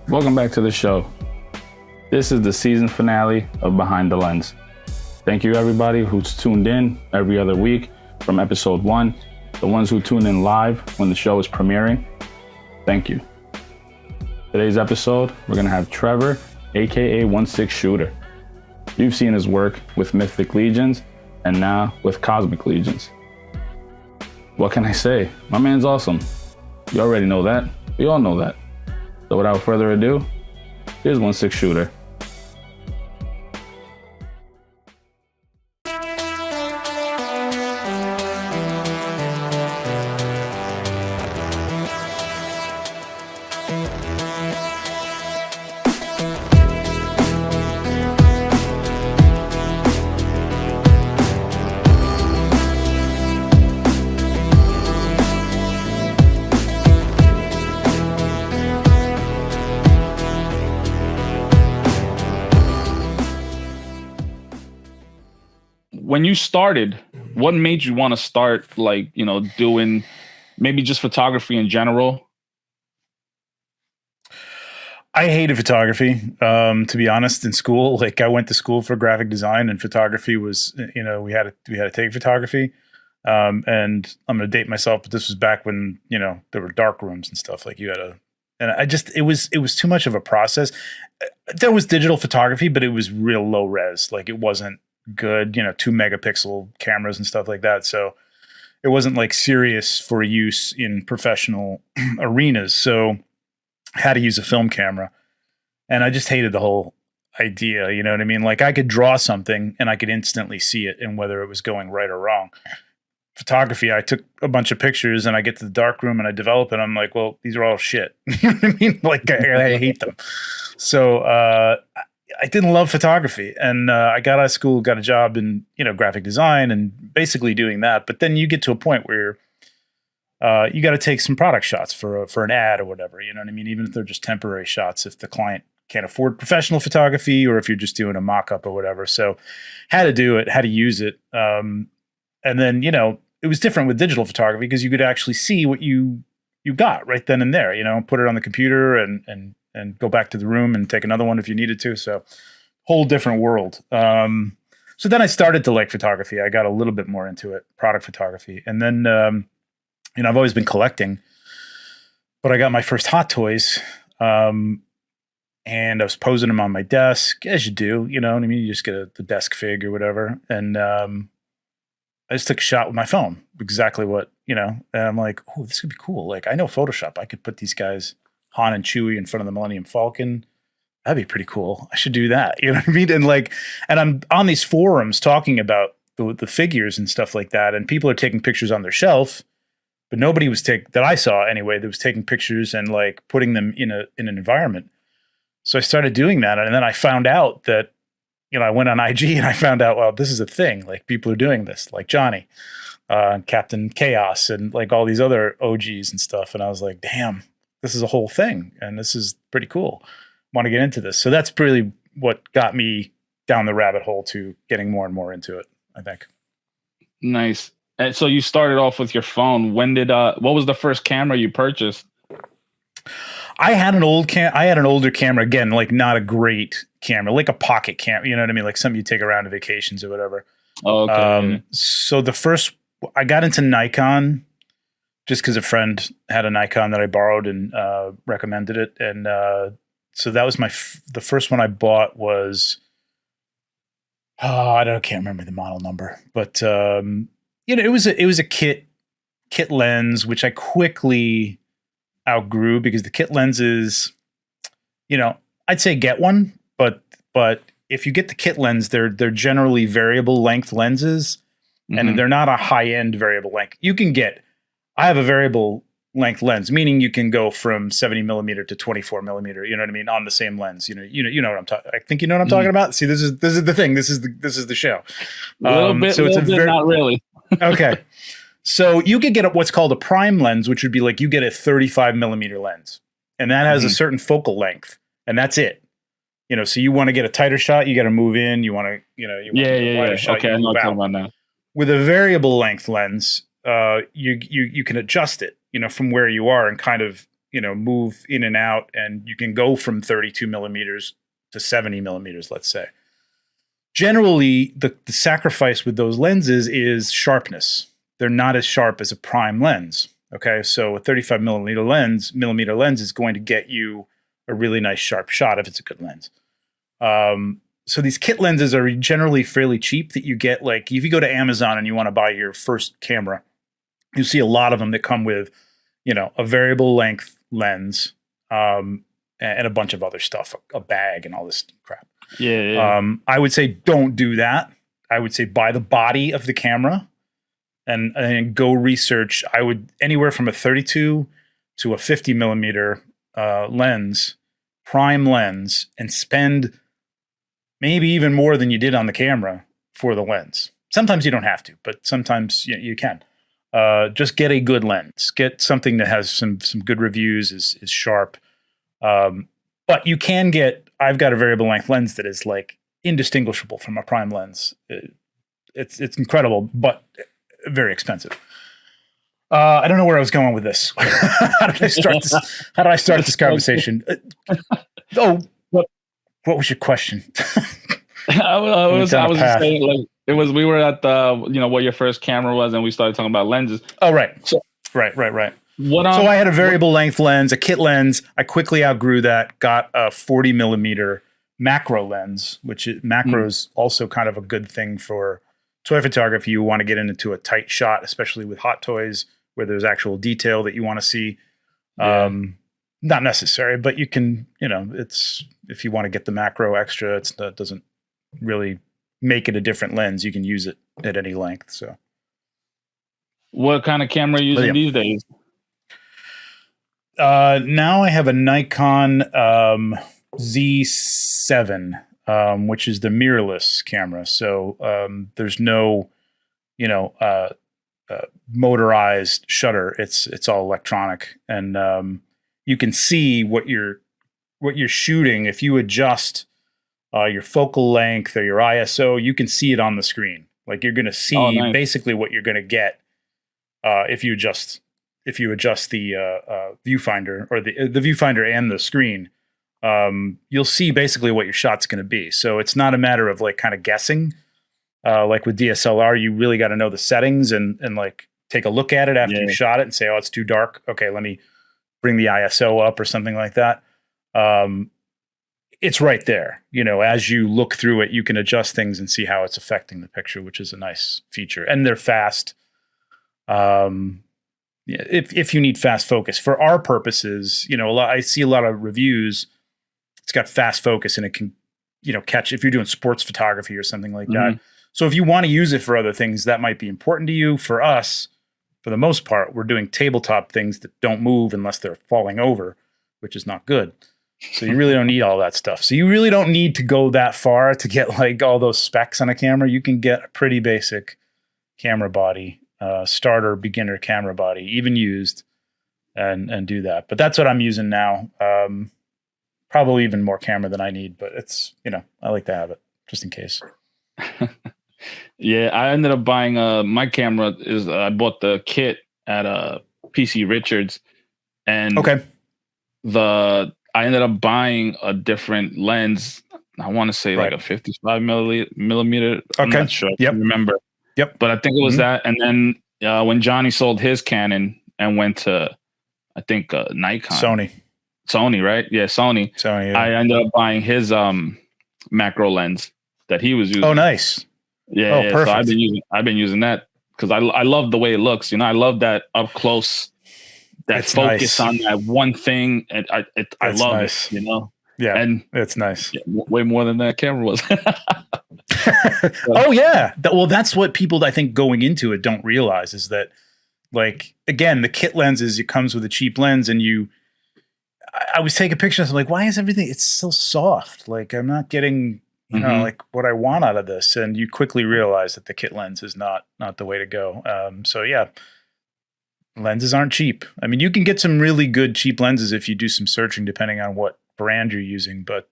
Welcome back to the show. This is the season finale of Behind the Lens. Thank you everybody who's tuned in every other week from episode 1, the ones who tune in live when the show is premiering. Thank you. Today's episode, we're going to have Trevor, aka 1/6 Shooter. You've seen his work with Mythic Legions and now with Cosmic Legions. What can I say? My man's awesome. You already know that. We all know that. So without further ado, here's 1/6 Shooter. When you started, what made you want to start, doing maybe just photography in general? I hated photography, to be honest. In school, I went to school for graphic design, and photography was, we had to take photography. And I'm going to date myself, but this was back when there were dark rooms and stuff. It was too much of a process. There was digital photography, but it was real low res. It wasn't good, 2 megapixel cameras and stuff like that. So it wasn't serious for use in professional arenas. So I had to use a film camera, and I just hated the whole idea. You know what I mean? I could draw something and I could instantly see it and whether it was going right or wrong. Photography, I took a bunch of pictures and I get to the dark room and I develop it. I'm like, well, these are all shit. You know what I mean? I hate them. So, I didn't love photography, and I got out of school, got a job in graphic design, and basically doing that. But then you get to a point where you got to take some product shots for an ad or whatever. You know what I mean? Even if they're just temporary shots, if the client can't afford professional photography, or if you're just doing a mock-up or whatever. So, had to do it, had to use it, and then it was different with digital photography because you could actually see what you got right then and there. Put it on the computer and go back to the room and take another one if you needed to. So whole different world. So then I started to like photography. I got a little bit more into it, product photography. And then, I've always been collecting, but I got my first Hot Toys, and I was posing them on my desk, as you do, you know what I mean? You just get the desk fig or whatever. And I just took a shot with my phone, exactly what, and I'm like, oh, this could be cool. I know Photoshop. I could put these guys, Han and Chewie, in front of the Millennium Falcon. That'd be pretty cool. I should do that. You know what I mean? And I'm on these forums talking about the figures and stuff like that. And people are taking pictures on their shelf, but nobody was that I saw anyway, that was taking pictures and putting them in an environment. So I started doing that. And then I found out that, I went on IG and I found out, well, this is a thing. People are doing this, like Johnny, Captain Chaos, and all these other OGs and stuff. And I was like, damn, this is a whole thing, and this is pretty cool. Want to get into this. So that's really what got me down the rabbit hole to getting more and more into it, I think. Nice. And so you started off with your phone. What was the first camera you purchased? I had an older camera, again, not a great camera, like a pocket camera, you know what I mean? Something you take around to vacations or whatever. Oh, okay. So I got into Nikon just because a friend had a Nikon that I borrowed and recommended it. And so that was the first one I bought was, I can't remember the model number, but it was a kit lens, which I quickly outgrew because the kit lenses, I'd say get one, but if you get the kit lens, they're generally variable length lenses, and they're not a high end variable length. I have a variable length lens, meaning you can go from 70 millimeter to 24 millimeter. You know what I mean? On the same lens. You know what I'm talking. I think you know what I'm talking about. See, this is the thing. This is the show. A little bit. So it's not really. Okay. So you could get what's called a prime lens, which would be you get a 35 millimeter lens, and that has a certain focal length, and that's it. So you want to get a tighter shot, you got to move in. You want to, a wider shot. Okay, I'm not talking about that. With a variable length lens, you can adjust it, from where you are and kind of, move in and out, and you can go from 32 millimeters to 70 millimeters, let's say. Generally, the sacrifice with those lenses is sharpness. They're not as sharp as a prime lens. Okay, so a 35 millimeter lens is going to get you a really nice sharp shot if it's a good lens. So these kit lenses are generally fairly cheap that you get. Like if you go to Amazon and you want to buy your first camera, you see a lot of them that come with, a variable length lens, and a bunch of other stuff, a bag and all this crap. Yeah. I would say don't do that. I would say buy the body of the camera and go research. I would anywhere from a 32 to a 50 millimeter lens, prime lens, and spend maybe even more than you did on the camera for the lens. Sometimes you don't have to, but sometimes you can. Just get a good lens. Get something that has some good reviews, is sharp. But you can get, I've got a variable length lens that is like indistinguishable from a prime lens. It's incredible, but very expensive. I don't know where I was going with this. How did I start this conversation? What was your question? I was just saying, like, we were at the, what your first camera was, and we started talking about lenses. Oh, right. So, right. So I had a variable length lens, a kit lens. I quickly outgrew that, got a 40 millimeter macro lens, macro is also kind of a good thing for toy photography. You want to get into a tight shot, especially with hot toys where there's actual detail that you want to see. Yeah. Not necessary, but you can, it's, if you want to get the macro extra, it doesn't really make it a different lens. You can use it at any length. So what kind of camera are you using these days? Now I have a Nikon Z7, which is the mirrorless camera. So there's no, motorized shutter. It's all electronic, and you can see what you're shooting. If you adjust your focal length or your ISO, you can see it on the screen. Like you're going to see basically what you're going to get if you adjust the viewfinder or the viewfinder and the screen. You'll see basically what your shot's going to be. So it's not a matter of like kind of guessing. Like with DSLR, you really got to know the settings and like take a look at it after you shot it and say, oh, it's too dark. Okay, let me bring the ISO up or something like that. It's right there. As you look through it, you can adjust things and see how it's affecting the picture, which is a nice feature. And they're fast. If you need fast focus for our purposes, I see a lot of reviews. It's got fast focus and it can, catch if you're doing sports photography or something like that. So if you want to use it for other things, that might be important to you. For us, for the most part, we're doing tabletop things that don't move unless they're falling over, which is not good. So you really don't need all that stuff. So you really don't need to go that far to get like all those specs on a camera. You can get a pretty basic camera body, starter beginner camera body, even used, and do that. But that's what I'm using now. Probably even more camera than I need, but it's, I like to have it just in case. Yeah, I ended up buying my camera I bought the kit at PC Richards, and I ended up buying a different lens. I want to say like a 55 millimeter. I'm not sure. I can't remember. Yep. But I think it was that. And then when Johnny sold his Canon and went to, I think Nikon. Sony, right? Yeah, Sony. Yeah. I ended up buying his macro lens that he was using. Oh, nice. Yeah, perfect. So I've been using that because I love the way it looks. I love that up close, that focus on that one thing, and I love it. Yeah, and it's nice. Yeah, way more than that camera was. Oh yeah, well, that's what people I think going into it don't realize is that, like, again, the kit lenses, it comes with a cheap lens, and I was taking pictures. I'm like, why is everything? It's so soft. Like I'm not getting. Like what I want out of this. And you quickly realize that the kit lens is not the way to go. So yeah, lenses aren't cheap. I mean, you can get some really good cheap lenses if you do some searching, depending on what brand you're using, but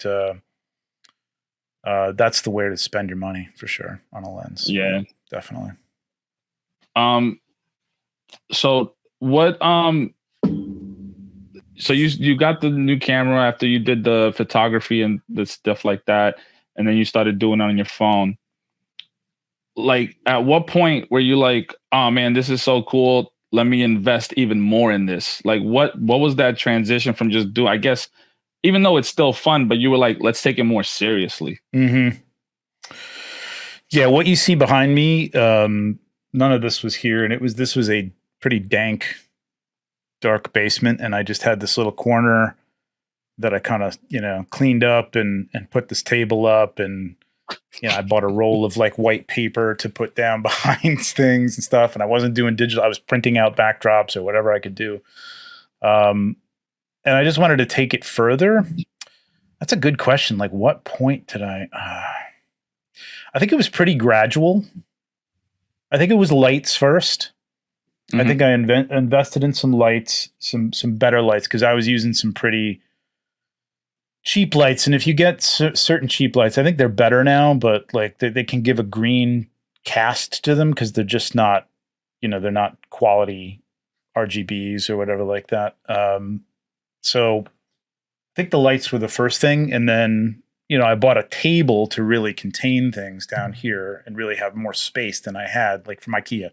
that's the way to spend your money for sure on a lens. Yeah, definitely. So what, so you got the new camera after you did the photography and the stuff like that, and then you started doing it on your phone. Like, at what point were you like, oh man, this is so cool, let me invest even more in this? Like, what was that transition from just I guess, even though it's still fun, but you were like, let's take it more seriously. Mm-hmm. Yeah, what you see behind me, none of this was here, and this was a pretty dank, dark basement, and I just had this little corner that I kind of, cleaned up and put this table up, and I bought a roll of like white paper to put down behind things and stuff, and I wasn't doing digital. I was printing out backdrops or whatever I could do. And I just wanted to take it further. That's a good question. Like, what point did I think it was pretty gradual. I think it was lights first. Mm-hmm. I think I invested in some lights, some better lights, because I was using some pretty cheap lights. And if you get certain cheap lights, I think they're better now, but like they can give a green cast to them because they're just not, they're not quality RGBs or whatever like that. So I think the lights were the first thing. And then, I bought a table to really contain things down here and really have more space than I had, like from IKEA,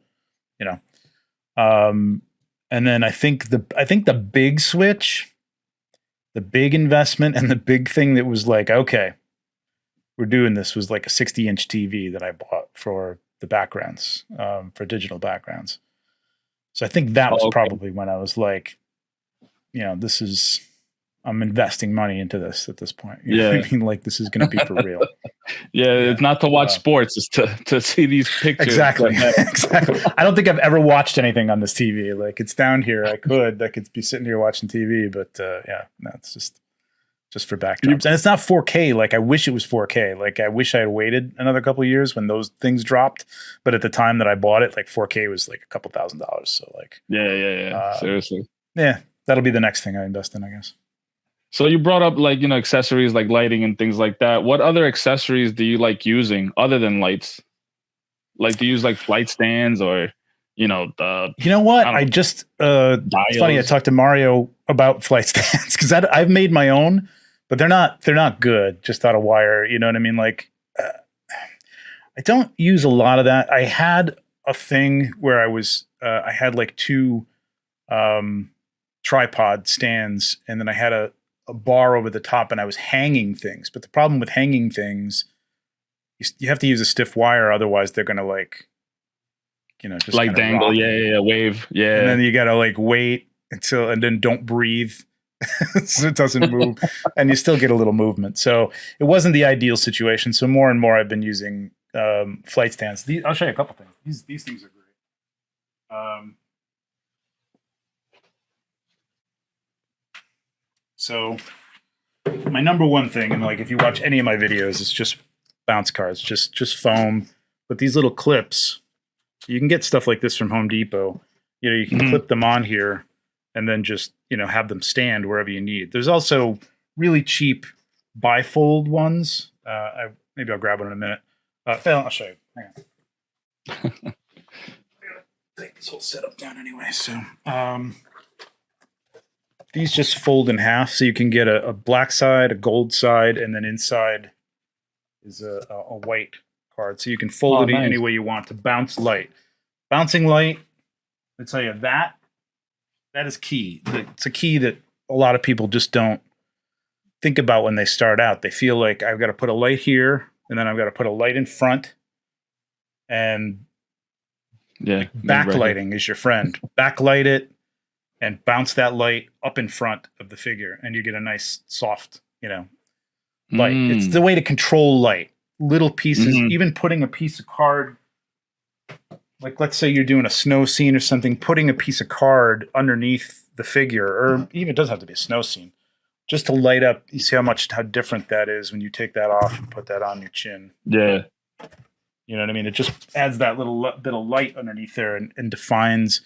and then I think the big switch, the big investment, and the big thing that was like, okay, we're doing this, was like a 60-inch TV that I bought for the backgrounds, for digital backgrounds. So I think that was probably when I was like, I'm investing money into this at this point. You know what I mean? Like, this is going to be for real. It's not to watch sports. It's to see these pictures. Exactly. Exactly. I don't think I've ever watched anything on this TV. Like, it's down here. I could be sitting here watching TV, but no, it's just for backdrops. And it's not 4K. Like, I wish it was 4K. Like, I wish I had waited another couple of years when those things dropped. But at the time that I bought it, like 4K was like a couple $1,000s. So like, seriously. Yeah, that'll be the next thing I invest in, I guess. So you brought up like, accessories like lighting and things like that. What other accessories do you like using other than lights? Like, do you use like flight stands or, you know what? I just, it's funny. I talked to Mario about flight stands because I've made my own, but they're not good just out of wire. You know what I mean? Like, I don't use a lot of that. I had a thing where I had like two, tripod stands, and then I had a bar over the top, and I was hanging things. But the problem with hanging things, you have to use a stiff wire, otherwise they're gonna just like dangle, wave, and then you gotta like wait and then don't breathe so it doesn't move, and you still get a little movement. So it wasn't the ideal situation. So more and more I've been using flight stands. I'll show you a couple things. These things are great. So my number one thing, and like if you watch any of my videos, it's just bounce cards, just foam. But these little clips, you can get stuff like this from Home Depot. You can clip them on here and then just, have them stand wherever you need. There's also really cheap bifold ones. Maybe I'll grab one in a minute. I'll show you. Hang on. Take this whole setup down anyway. So, these just fold in half, so you can get a black side, a gold side, and then inside is a white card. So you can fold it any way you want to bounce light. Bouncing light, I tell you, that is key. It's a key that a lot of people just don't think about when they start out. They feel like I've got to put a light here, and then I've got to put a light in front, and backlighting is your friend. Backlight it and bounce that light up in front of the figure, and you get a nice soft, light. It's the way to control light. Little pieces, even putting a piece of card, like let's say you're doing a snow scene or something, putting a piece of card underneath the figure, or even it doesn't have to be a snow scene, just to light up. You see how different that is when you take that off and put that on your chin. Yeah. You know what I mean? It just adds that little bit of light underneath there and defines,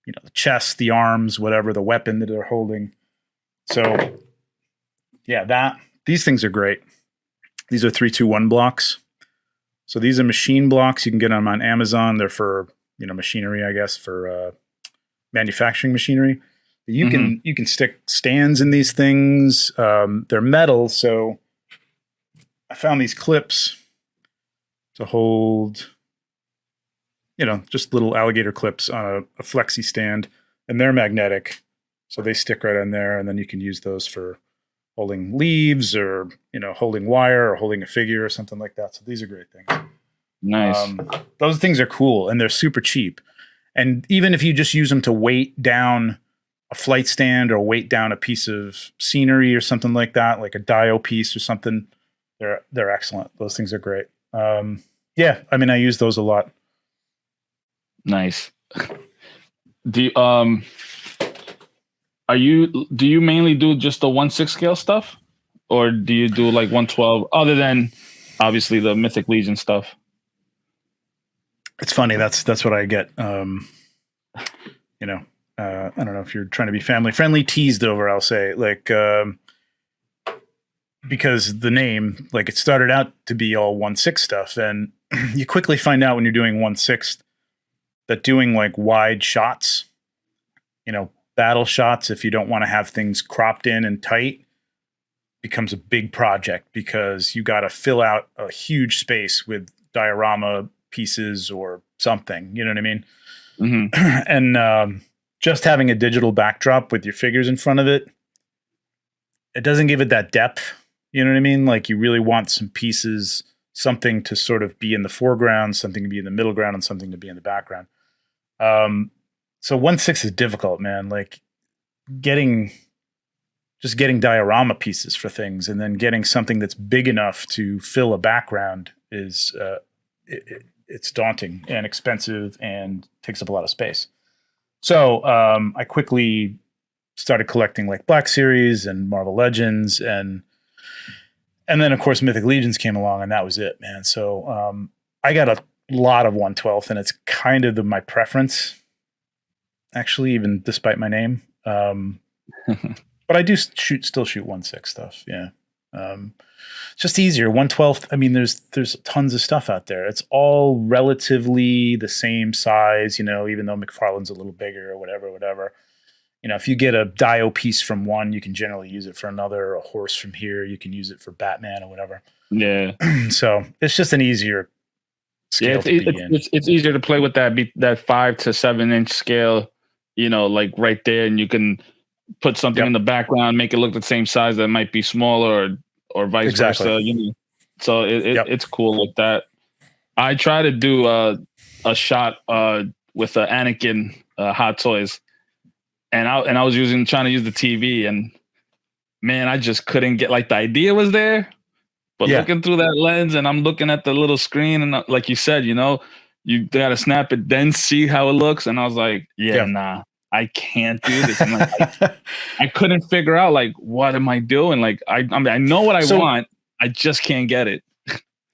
the chest, the arms, whatever, the weapon that they're holding. So, these things are great. These are 3-2-1 blocks. So these are machine blocks. You can get them on Amazon. They're for, machinery, I guess, for manufacturing machinery. You can stick stands in these things. They're metal, so I found these clips to hold, just little alligator clips on a flexi stand, and they're magnetic, so they stick right on there, and then you can use those for holding leaves or, holding wire or holding a figure or something like that. So these are great things. Nice. Those things are cool, and they're super cheap. And even if you just use them to weight down a flight stand or weight down a piece of scenery or something like that, like a Dio piece or something, they're excellent. Those things are great. Yeah, I mean, I use those a lot. Nice. Do you mainly do just the 1/6 scale stuff, or do you do like 1/12? Other than obviously the Mythic Legion stuff. It's funny. That's what I get. I don't know if you're trying to be family friendly, teased over. I'll say because the name, like, it started out to be all 1/6 stuff, and you quickly find out when you're doing 1/6 that doing like wide shots, battle shots, if you don't want to have things cropped in and tight, becomes a big project because you got to fill out a huge space with diorama pieces or something. You know what I mean? Mm-hmm. And just having a digital backdrop with your figures in front of it, it doesn't give it that depth. You know what I mean? Like, you really want some pieces, something to sort of be in the foreground, something to be in the middle ground, and something to be in the background. So 1/6 is difficult, man. Like, getting diorama pieces for things and then getting something that's big enough to fill a background is it's daunting and expensive and takes up a lot of space. So I quickly started collecting like Black Series and Marvel Legends, and then of course Mythic Legions came along, and that was it, man. So I got a lot of 1/12, and it's kind of my preference, actually, even despite my name. But I do still shoot 1/6 stuff. Yeah. It's just easier. 1/12. I mean, there's tons of stuff out there. It's all relatively the same size, even though McFarlane's a little bigger or whatever. If you get a Dio piece from one, you can generally use it for another. A horse from here, you can use it for Batman or whatever. Yeah. So it's just an easier scale to be in. It's easier to play with that 5 to 7 inch scale, like right there, and you can put something in the background, make it look the same size that might be smaller, or vice versa. So it's cool like that. I try to do a shot with the Anakin Hot Toys, and I was trying to use the TV, and man, I just couldn't get, like, the idea was there, but looking through that lens, and I'm looking at the little screen, and like you said, you got to snap it, then see how it looks, and I was like, nah, I can't do this. And I couldn't figure out, like, what am I doing? Like, I know what I want, I just can't get it.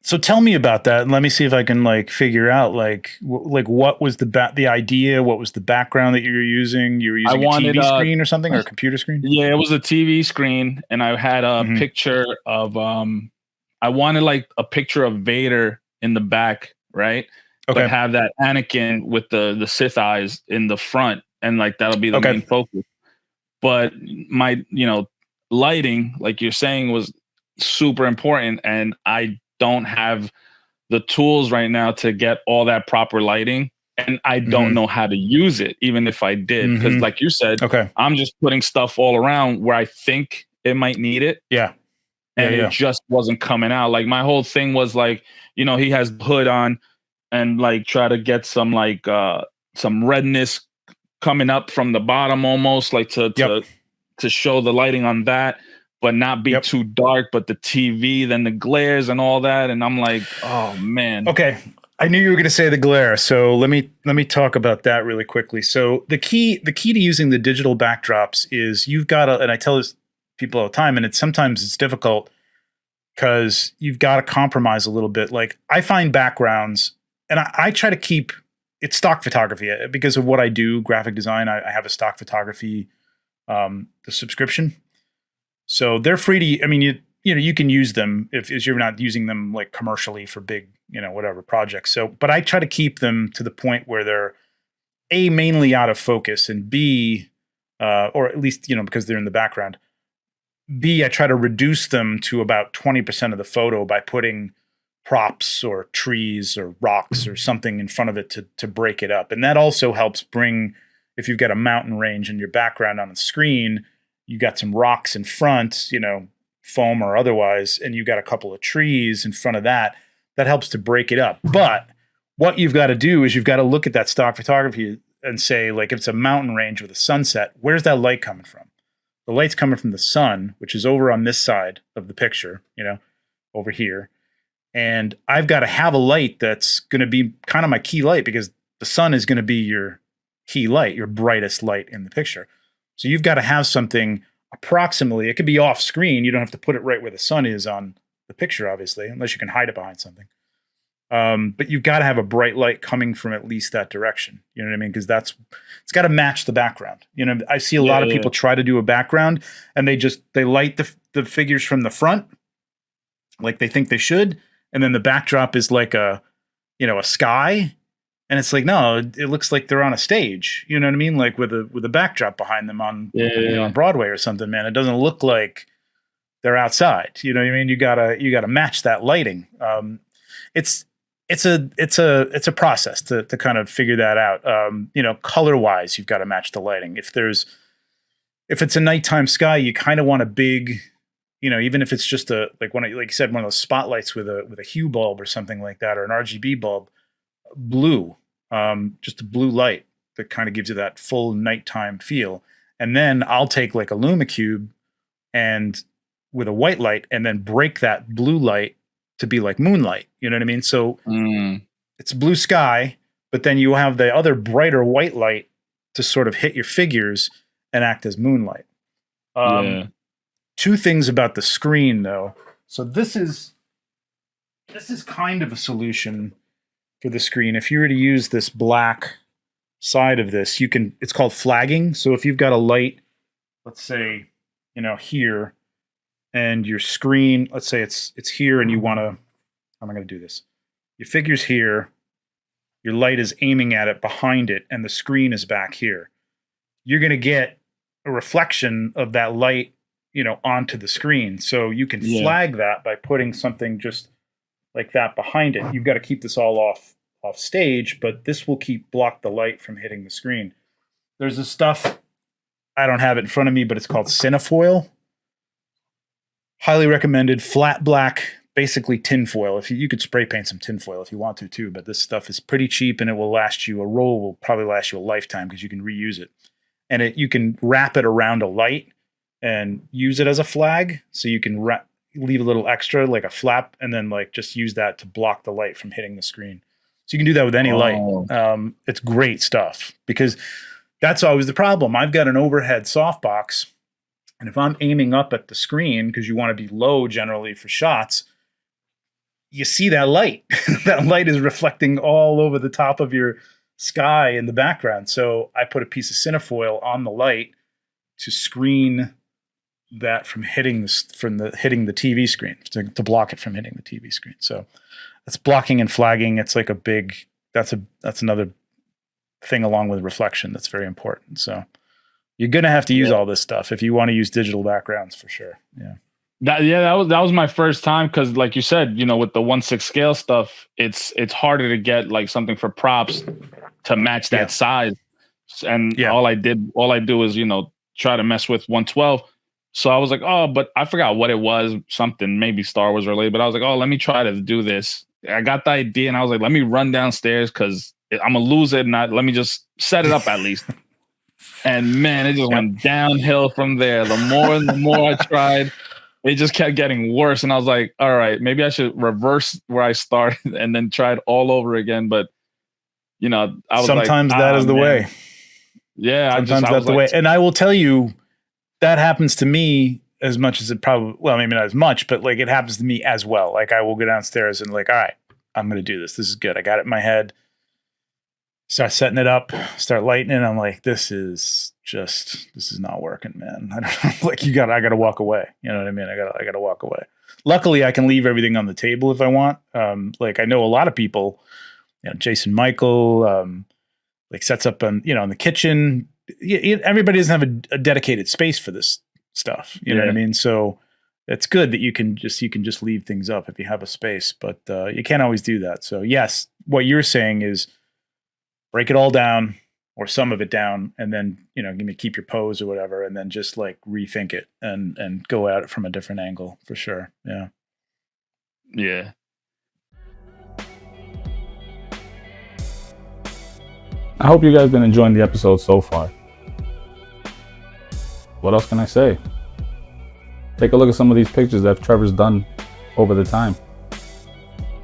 So tell me about that, and let me see if I can like figure out like what was the idea, what was the background that you were using? You were using a TV screen or something, or a computer screen? Yeah, it was a TV screen, and I had a picture of I wanted like a picture of Vader in the back, right? Okay. But have that Anakin with the Sith eyes in the front, and like that'll be the main focus. But my lighting, like you're saying, was super important, and I don't have the tools right now to get all that proper lighting, and I don't know how to use it, even if I did, because like you said, I'm just putting stuff all around where I think it might need it. And it just wasn't coming out. Like, my whole thing was like, he has the hood on, and like try to get some like some redness coming up from the bottom, almost like to show the lighting on that, but not be too dark, but the TV, then the glares and all that. And I'm like, oh man. Okay. I knew you were going to say the glare. So let me talk about that really quickly. So the key to using the digital backdrops is you've got to, and I tell this people all the time, and sometimes it's difficult because you've got to compromise a little bit. Like, I find backgrounds, and I try to keep it's stock photography because of what I do, graphic design. I have a stock photography the subscription. So they're free to, I mean, you can use them if you're not using them like commercially for big, whatever projects. So, but I try to keep them to the point where they're A, mainly out of focus, and B, or at least, because they're in the background. B, I try to reduce them to about 20% of the photo by putting props or trees or rocks or something in front of it to break it up. And that also helps bring, if you've got a mountain range in your background on the screen, you got some rocks in front, foam or otherwise, and you got a couple of trees in front of that helps to break it up. But what you've got to do is you've got to look at that stock photography and say, like, if it's a mountain range with a sunset, where's that light coming from? The light's coming from the sun, which is over on this side of the picture, over here. And I've got to have a light that's going to be kind of my key light, because the sun is going to be your key light, your brightest light in the picture. So you've got to have something approximately, it could be off screen. You don't have to put it right where the sun is on the picture, obviously, unless you can hide it behind something. But you've got to have a bright light coming from at least that direction. You know what I mean? Because it's got to match the background. I see a lot of people try to do a background and they light the figures from the front, like they think they should. And then the backdrop is like a sky. And it's like, no, it looks like they're on a stage. You know what I mean? Like with a backdrop behind them on Broadway or something, man. It doesn't look like they're outside. You know what I mean? You gotta match that lighting. It's a process to kind of figure that out. Color wise, you've got to match the lighting. If it's a nighttime sky, you kind of want a big, even if it's just like you said, one of those spotlights with a hue bulb or something like that, or an RGB bulb, blue, just a blue light that kind of gives you that full nighttime feel. And then I'll take like a LumaCube and with a white light and then break that blue light to be like moonlight. You know what I mean? So it's blue sky, but then you have the other brighter white light to sort of hit your figures and act as moonlight. Two things about the screen though. So this is kind of a solution for the screen. If you were to use this black side of this, it's called flagging. So if you've got a light, let's say, here, and your screen, let's say it's here, and you want to, how am I going to do this? Your figure's here, your light is aiming at it behind it, and the screen is back here. You're going to get a reflection of that light, onto the screen. So you can flag that by putting something just like that behind it. You've got to keep this all off stage, but this will block the light from hitting the screen. There's this stuff, I don't have it in front of me, but it's called Cinefoil. Highly recommended. Flat black, basically tinfoil. If you could spray paint some tinfoil if you want to too, but this stuff is pretty cheap and it will last you. A roll will probably last you a lifetime because you can reuse it. And you can wrap it around a light and use it as a flag. So you can leave a little extra, like a flap, and then like just use that to block the light from hitting the screen. So you can do that with any light. It's great stuff because that's always the problem. I've got an overhead softbox. And if I'm aiming up at the screen, because you want to be low generally for shots, you see that light. That light is reflecting all over the top of your sky in the background. So I put a piece of Cinefoil on the light to screen that from hitting the TV screen, to block it from hitting the TV screen. So that's blocking and flagging. It's like that's another thing along with reflection that's very important. So you're going to have to use all this stuff if you want to use digital backgrounds for sure. Yeah. That was my first time. Cause like you said, with the 1/6 scale stuff, it's harder to get like something for props to match that size. And all I do is, try to mess with 112. So I was like, oh, but I forgot what it was, something maybe Star Wars related, but I was like, oh, let me try to do this. I got the idea and I was like, let me run downstairs because I'm going to lose it. And let me just set it up at least. And man, it just went downhill from there. The more I tried, it just kept getting worse. And I was like, all right, maybe I should reverse where I started and then try it all over again. But, I was sometimes that is the way. Yeah. Sometimes that's the way. And I will tell you, that happens to me as much as it probably, well, maybe not as much, but like it happens to me as well. Like I will go downstairs and like, all right, I'm going to do this. This is good. I got it in my head. Start setting it up, start lighting it. I'm like, this is not working, man. I don't know. Like I got to walk away. You know what I mean? I got to walk away. Luckily I can leave everything on the table if I want. Like I know a lot of people, Jason Michael, like sets up in the kitchen, everybody doesn't have a dedicated space for this stuff. You know what I mean? So it's good that you can just leave things up if you have a space, but you can't always do that. So yes, what you're saying is break it all down or some of it down, and then keep your pose or whatever, and then just like rethink it and go at it from a different angle for sure. Yeah. Yeah. I hope you guys been enjoying the episode so far. What else can I say? Take a look at some of these pictures that Trevor's done over the time.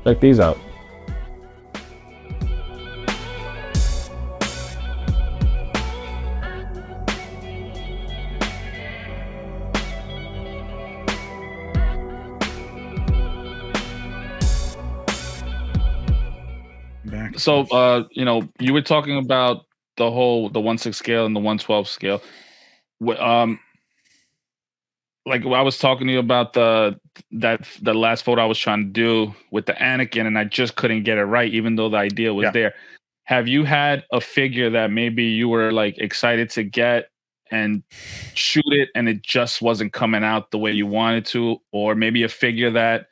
Check these out. So, you were talking about the 1/6 scale and the 1/12 scale. Like I was talking to you about the last photo I was trying to do with the Anakin, and I just couldn't get it right, even though the idea was there. Have you had a figure that maybe you were like excited to get and shoot it, and it just wasn't coming out the way you wanted to, or maybe a figure that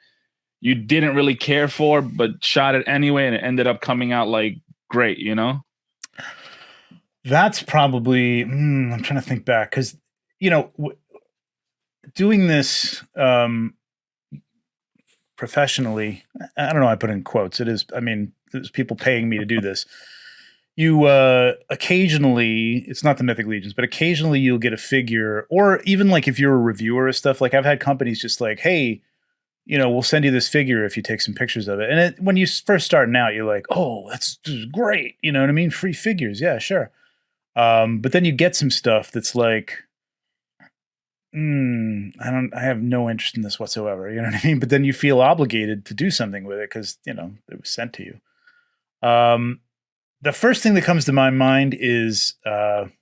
you didn't really care for, but shot it anyway, and it ended up coming out like great, That's probably, I'm trying to think back, because, doing this professionally, I don't know, I put in quotes. It is, there's people paying me to do this. You occasionally, it's not the Mythic Legions, but occasionally you'll get a figure, or even like if you're a reviewer or stuff, like I've had companies just like, hey, we'll send you this figure if you take some pictures of it. And when you first starting out, you're like, oh, that's great. You know what I mean? Free figures. Yeah, sure. But then you get some stuff that's like, I have no interest in this whatsoever. You know what I mean? But then you feel obligated to do something with it because, it was sent to you. The first thing that comes to my mind is, I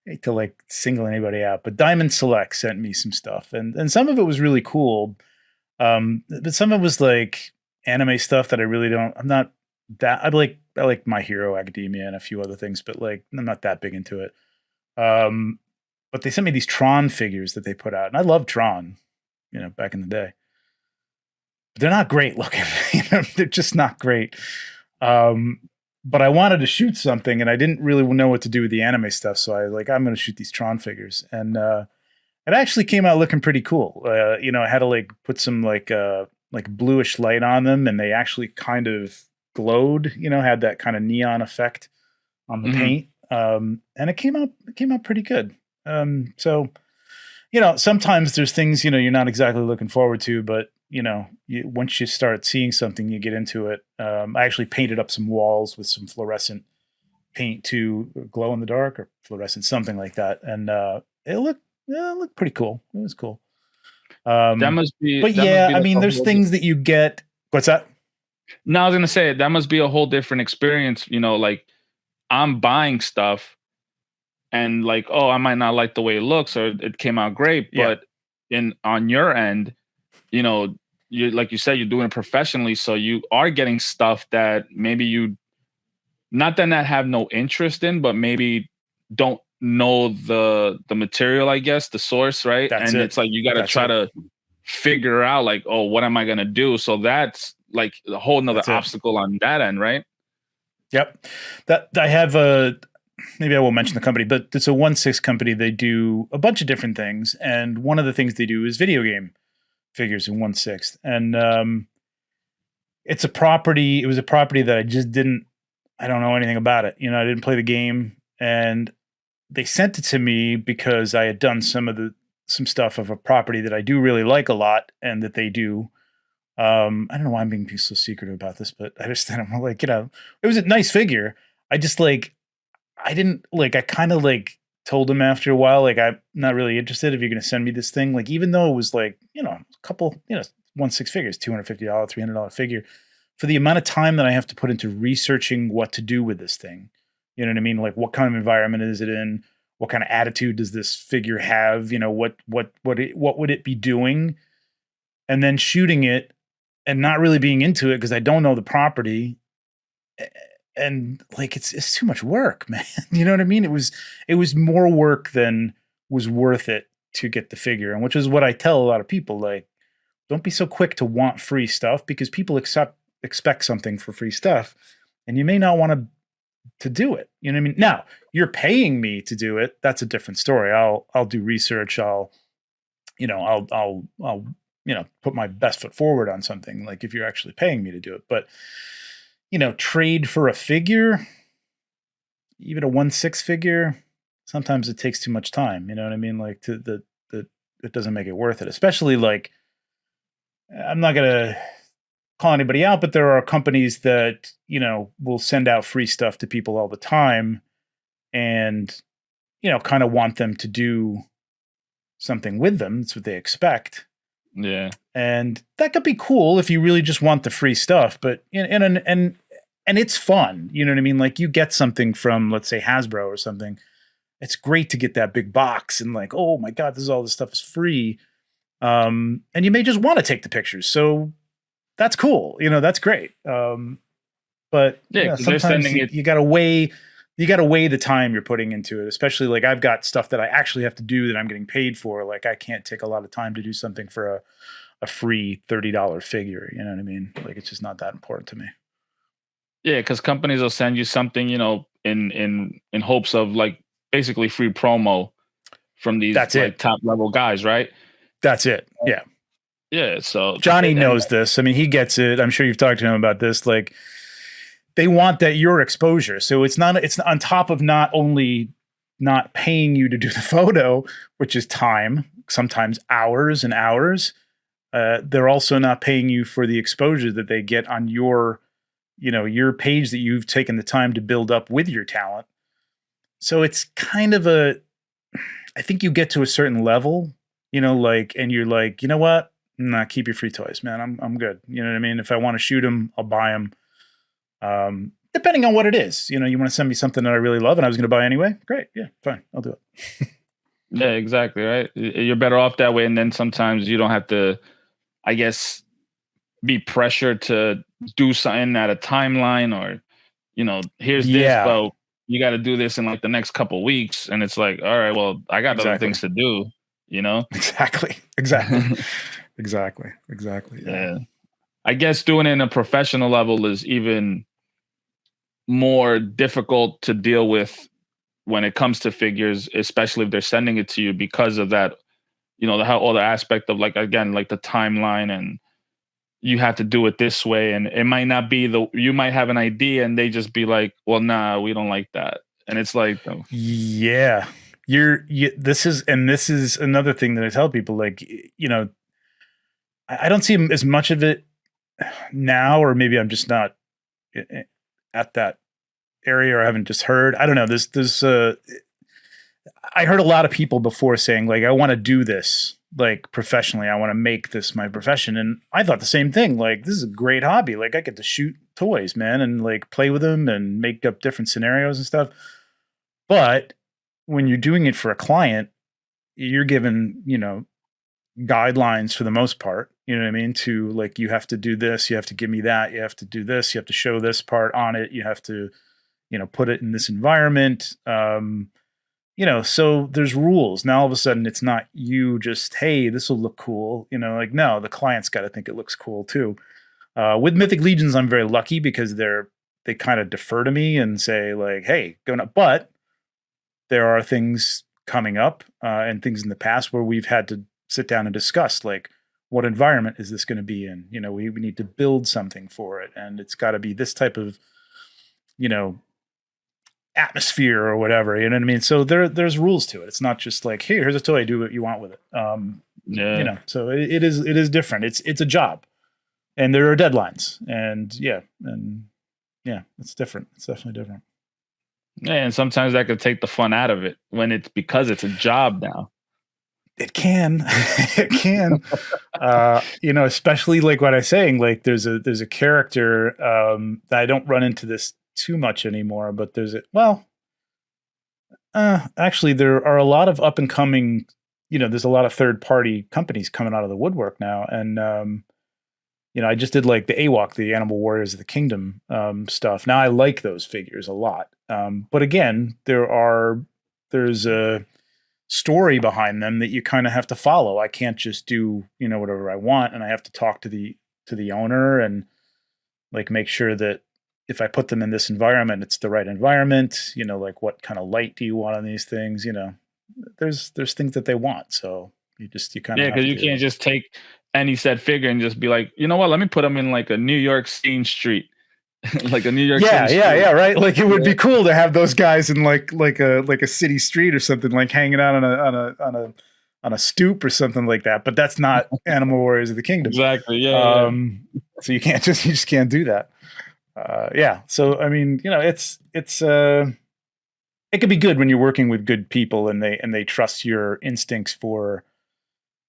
hate to like single anybody out, but Diamond Select sent me some stuff, and some of it was really cool. But some of it was like anime stuff that I really don't. I'm not that. I like My Hero Academia and a few other things, but like I'm not that big into it. But they sent me these Tron figures that they put out, and I love Tron, back in the day. But they're not great looking. They're just not great. But I wanted to shoot something, and I didn't really know what to do with the anime stuff, so I'm going to shoot these Tron figures, and it actually came out looking pretty cool. I had to like put some like bluish light on them, and they actually kind of glowed. Had that kind of neon effect on the paint, and it came out pretty good. So sometimes there's things you're not exactly looking forward to, but once you start seeing something, you get into it. I actually painted up some walls with some fluorescent paint to glow in the dark or fluorescent, something like that, and it looked pretty cool. It was cool. That must be. But there's things that you get. What's that? No, I was gonna say that must be a whole different experience. Like I'm buying stuff, and like, oh, I might not like the way it looks, or it came out great, but on your end, you like you said, you're doing it professionally, so you are getting stuff that maybe you not have no interest in, but maybe don't know the material, I guess, the source, right? It's like you got to try to figure out like, oh, what am I gonna do? So that's like a whole nother obstacle on that end, right? Yep. That I have maybe I won't mention the company, but it's a 1/6 company. They do a bunch of different things, and one of the things they do is video game figures in 1/6. And it's a property. It was a property that I don't know anything about it. I didn't play the game, and they sent it to me because I had done some stuff of a property that I do really like a lot, and that they do. I don't know why I'm being so secretive about this, but I just I'm like, it was a nice figure. I just like, I didn't like, I kind of like told him after a while, like, I'm not really interested if you're going to send me this thing. Like, even though it was like, a couple, 1/6 figures, $250, $300 figure, for the amount of time that I have to put into researching what to do with this thing. You know what I mean? Like, what kind of environment is it in? What kind of attitude does this figure have? What would it be doing? And then shooting it and not really being into it because I don't know the property. and like it's too much work, man. You know what I mean? It was more work than was worth it to get the figure, and which is what I tell a lot of people. Like, don't be so quick to want free stuff because people expect something for free stuff, and you may not want to do it. You know what I mean? Now you're paying me to do it. That's a different story. I'll do research. I'll put my best foot forward on something. Like if you're actually paying me to do it, but trade for a figure, even a 1/6 figure, sometimes it takes too much time. You know what I mean? Like it doesn't make it worth it. Especially like, I'm not gonna call anybody out, but there are companies that will send out free stuff to people all the time, and kind of want them to do something with them. That's what they expect. Yeah. And that could be cool if you really just want the free stuff, but and it's fun. You know what I mean? Like you get something from, let's say, Hasbro or something. It's great to get that big box and like, oh my God, all this stuff is free. And you may just want to take the pictures. So that's cool. That's great. But Yeah, sometimes you gotta weigh the time you're putting into it, especially like I've got stuff that I actually have to do that I'm getting paid for. Like I can't take a lot of time to do something for a free $30 figure. You know what I mean? Like it's just not that important to me. Yeah, because companies will send you something, in hopes of like basically free promo from these top level guys, right? That's it. Yeah. Yeah. So Johnny knows this. I mean, he gets it. I'm sure you've talked to him about this. Like they want your exposure. So it's on top of not only not paying you to do the photo, which is time, sometimes hours and hours. They're also not paying you for the exposure that they get on your page that you've taken the time to build up with your talent. So it's kind of I think you get to a certain level, and you're like, you know what? Nah, keep your free toys, man. I'm good. You know what I mean? If I want to shoot them, I'll buy them. Depending on what it is, you want to send me something that I really love and I was going to buy anyway. Great. Yeah, fine. I'll do it. Yeah, exactly. Right. You're better off that way. And then sometimes you don't have to, I guess, be pressured to do something at a timeline or, here's this, but you got to do this in like the next couple of weeks. And it's like, all right, well, I got other things to do, Exactly. Exactly. Yeah. I guess doing it in a professional level is even more difficult to deal with when it comes to figures, especially if they're sending it to you because of that, all the aspect of like, again, like the timeline, and you have to do it this way. And it might not be you might have an idea and they just be like, well, nah, we don't like that. And it's like, yeah, this is another thing that I tell people, like, I don't see as much of it now, or maybe I'm just not at that area, or I haven't just heard. I don't know. I heard a lot of people before saying like, I want to do this like professionally. I want to make this my profession. And I thought the same thing. Like, this is a great hobby. Like I get to shoot toys, man, and like play with them and make up different scenarios and stuff. But when you're doing it for a client, you're given, guidelines for the most part, you know what I mean? To like, you have to do this, you have to give me that, you have to do this, you have to show this part on it, you have to, put it in this environment. So there's rules. Now all of a sudden it's not you just, hey, this will look cool. Like, no, the client's got to think it looks cool too. With Mythic Legions, I'm very lucky because they kind of defer to me and say like, hey, go now. But there are things coming up and things in the past where we've had to sit down and discuss like, what environment is this going to be in? We need to build something for it, and it's got to be this type of, atmosphere or whatever. You know what I mean? So there's rules to it. It's not just like, hey, here's a toy, do what you want with it. So it is different. It's a job, and there are deadlines, and it's different. It's definitely different. Yeah, and sometimes that could take the fun out of it when it's because it's a job now. It can, especially like what I was saying, like there's a character that I don't run into this too much anymore, but actually there are a lot of up and coming, there's a lot of third party companies coming out of the woodwork now. And I just did like the AWOC, the Animal Warriors of the Kingdom stuff. Now I like those figures a lot. But again, there's a story behind them that you kind of have to follow. I can't just do, whatever I want, and I have to talk to the owner and like make sure that if I put them in this environment, it's the right environment. Like what kind of light do you want on these things? There's things that they want. So you kind of Yeah, because you can't just take any said figure and just be like, you know what, let me put them in like a New York scene street. Like a New York City street. Yeah, right. Like it would be cool to have those guys in like a city street or something, like hanging out on a stoop or something like that. But that's not Animal Warriors of the Kingdom. Exactly. Yeah. So you just can't do that. So I mean, it's it could be good when you're working with good people and they trust your instincts for,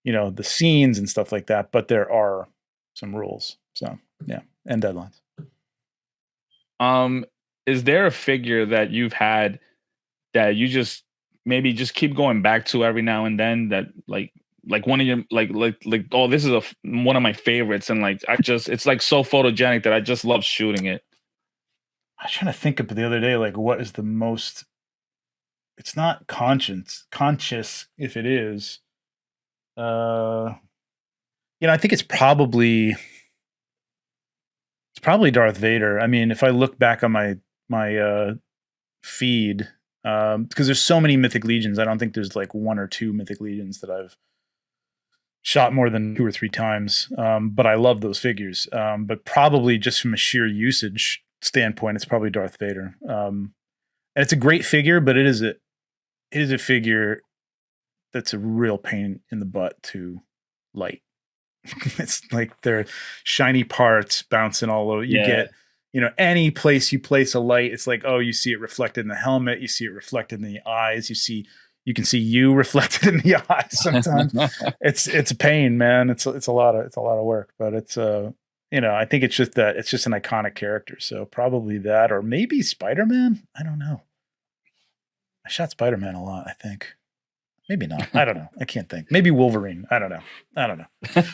the scenes and stuff like that. But there are some rules. So yeah, and deadlines. Is there a figure that you've had that you just maybe just keep going back to every now and then, that like one of your like oh, this is one of my favorites, and like it's like so photogenic that I just love shooting it? I was trying to think of the other day, like what is the most, it's not conscious if it is. I think it's probably Darth Vader. I mean, if I look back on my feed, because there's so many Mythic Legions, I don't think there's like one or two Mythic Legions that I've shot more than 2 or 3 times. But I love those figures. But probably just from a sheer usage standpoint, it's probably Darth Vader. And it's a great figure, but it is a figure that's a real pain in the butt to light. It's like they're shiny parts bouncing all over. You get, any place you place a light, it's like, oh, you see it reflected in the helmet, you see it reflected in the eyes, you can see you reflected in the eyes sometimes. It's a pain, man. It's a lot of work, but it's I think it's just an iconic character. So probably that, or maybe Spider-Man. I don't know. I shot Spider-Man a lot, I think. Maybe not. I don't know. I can't think. Maybe Wolverine. I don't know.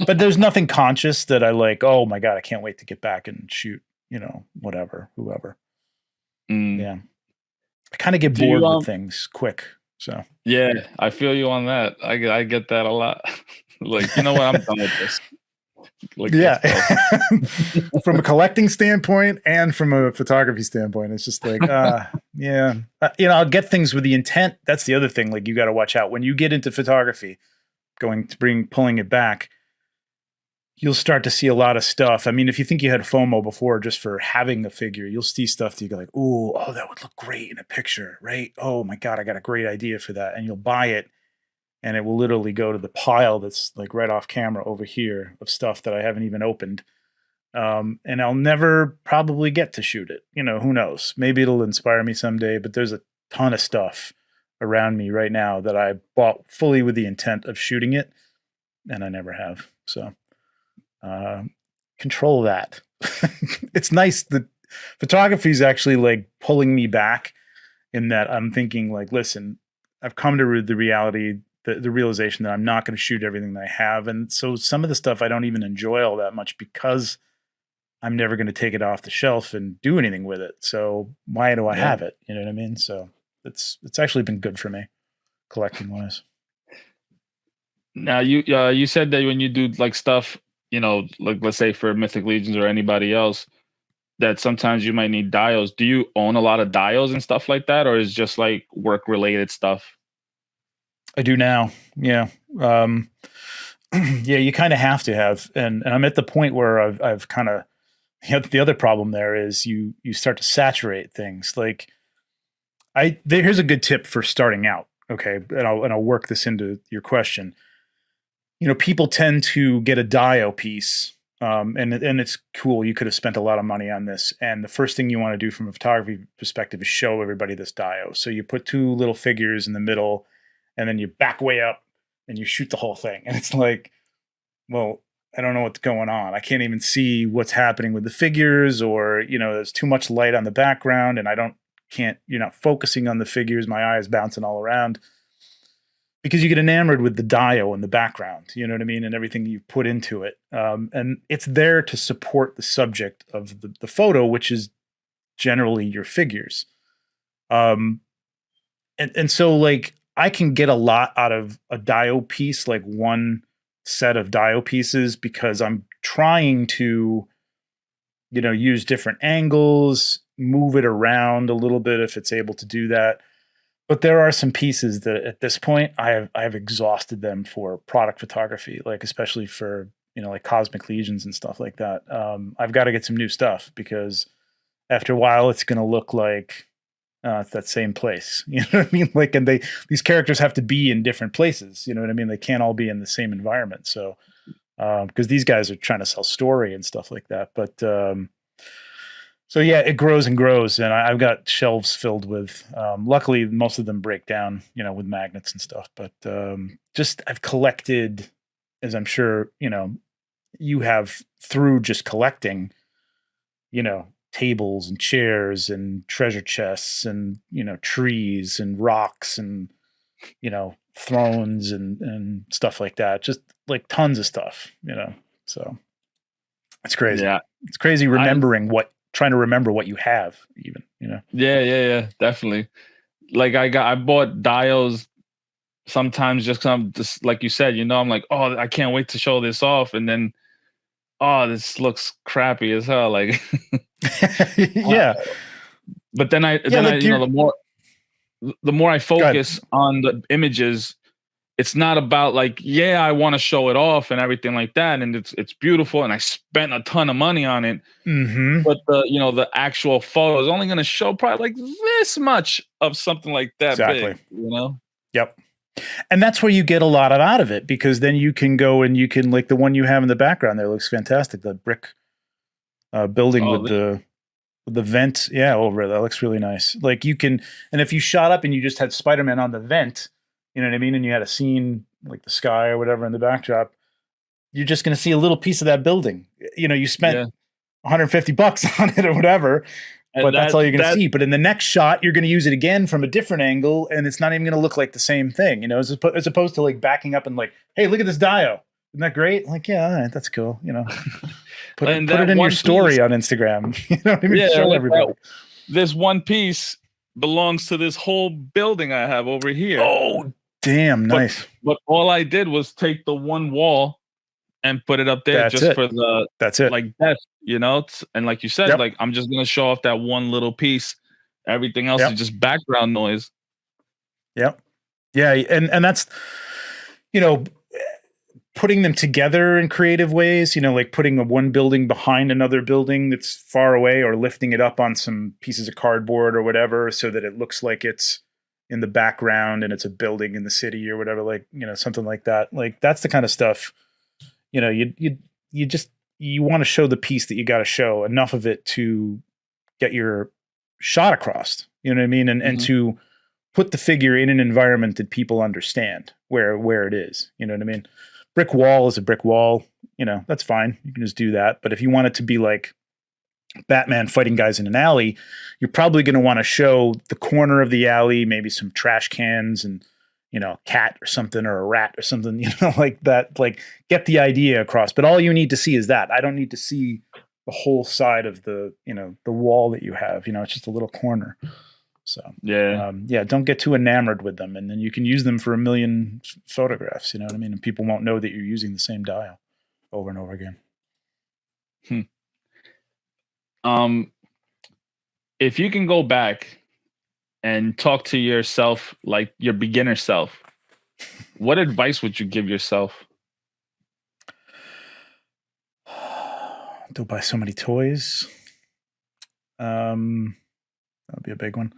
But there's nothing conscious that I like, oh my God, I can't wait to get back and shoot, whoever. Yeah. I kind of get bored with things quick. So yeah, I feel you on that. I get that a lot. Like, you know what? I'm done with this. Like, yeah. From a collecting standpoint and from a photography standpoint, it's just like, yeah. I'll get things with the intent. That's the other thing. Like, you got to watch out when you get into photography, pulling it back, you'll start to see a lot of stuff. I mean, if you think you had FOMO before just for having the figure, you'll see stuff that you go like, oh, that would look great in a picture, right? Oh my God, I got a great idea for that. And you'll buy it. And it will literally go to the pile that's like right off camera over here of stuff that I haven't even opened. And I'll never probably get to shoot it. Who knows? Maybe it'll inspire me someday, but there's a ton of stuff around me right now that I bought fully with the intent of shooting it, and I never have. So control that. It's nice that photography is actually like pulling me back, in that I'm thinking like, listen, I've come to the reality, the realization that I'm not going to shoot everything that I have. And so some of the stuff I don't even enjoy all that much because I'm never going to take it off the shelf and do anything with it. So why do I have it? You know what I mean? So it's actually been good for me collecting wise. Now you said that when you do like stuff, like let's say for Mythic Legions or anybody else, that sometimes you might need dials. Do you own a lot of dials and stuff like that? Or is it just like work related stuff? I do now. Yeah. Yeah, you kind of have to have, and I'm at the point where I've kind of, the other problem there is you start to saturate things. Like here's a good tip for starting out. Okay. And I'll work this into your question. People tend to get a dio piece, and it's cool. You could have spent a lot of money on this. And the first thing you want to do from a photography perspective is show everybody this dio. So you put 2 little figures in the middle, and then you back way up and you shoot the whole thing. And it's like, well, I don't know what's going on. I can't even see what's happening with the figures, or, there's too much light on the background and you're not focusing on the figures. My eye is bouncing all around because you get enamored with the Dio in the background, you know what I mean, and everything you put into it. And it's there to support the subject of the photo, which is generally your figures. And so like I can get a lot out of a Dio piece, like one set of Dio pieces, because I'm trying to, use different angles, move it around a little bit if it's able to do that. But there are some pieces that at this point I have exhausted them for product photography, like especially for, like cosmic legions and stuff like that. I've got to get some new stuff because after a while it's going to look like it's that same place. You know what I mean? Like, and these characters have to be in different places. You know what I mean? They can't all be in the same environment. So, because these guys are trying to sell story and stuff like that. But so yeah, it grows and grows, and I've got shelves filled with. Luckily, most of them break down, with magnets and stuff. But just I've collected, as I'm sure you have through just collecting, tables and chairs and treasure chests and trees and rocks and thrones and stuff like that. Just like tons of stuff, So it's crazy. Yeah, it's crazy trying to remember what you have, even. Yeah, definitely. Like I bought Dios sometimes just like you said, I'm like, oh, I can't wait to show this off, and then oh, this looks crappy as hell. Like, yeah. But then the more I focus on the images, it's not about like, yeah, I want to show it off and everything like that, and it's beautiful, and I spent a ton of money on it. Mm-hmm. But the actual photo is only going to show probably like this much of something like that big. Yep. And that's where you get a lot out of it, because then you can go and you can, like the one you have in the background there looks fantastic. The brick building with the vent. Yeah, over that looks really nice. Like you can, and if you shot up and you just had Spider-Man on the vent, you know what I mean, and you had a scene like the sky or whatever in the backdrop, you're just going to see a little piece of that building. You spent $150 on it or whatever. But that's all you're going to see. But in the next shot, you're going to use it again from a different angle, and it's not even going to look like the same thing, as opposed to like backing up and like, hey, look at this Dio. Isn't that great? Like, yeah, all right, that's cool. Put it in your story on Instagram. What I mean? Yeah, show everybody. This one piece belongs to this whole building I have over here. Oh, damn, nice. But all I did was take the one wall and put it up there for the like death, and like you said, like I'm just gonna show off that one little piece. Everything else is just background noise. Yep. Yeah, and that's putting them together in creative ways, like putting one building behind another building that's far away, or lifting it up on some pieces of cardboard or whatever, so that it looks like it's in the background and it's a building in the city or whatever, like, something like that. Like that's the kind of stuff. You want to show the piece that you got to show, enough of it to get your shot across, you know what I mean? And to put the figure in an environment that people understand where it is, you know what I mean? Brick wall is a brick wall, that's fine. You can just do that. But if you want it to be like Batman fighting guys in an alley, you're probably going to want to show the corner of the alley, maybe some trash cans and, a cat or something, or a rat or something, like that, like get the idea across. But all you need to see is that. I don't need to see the whole side of the wall that you have, it's just a little corner. So don't get too enamored with them, and then you can use them for a million photographs, you know what I mean? And people won't know that you're using the same dial over and over again. If you can go back and talk to yourself, like your beginner self, what advice would you give yourself? Don't buy so many toys. That would be a big one.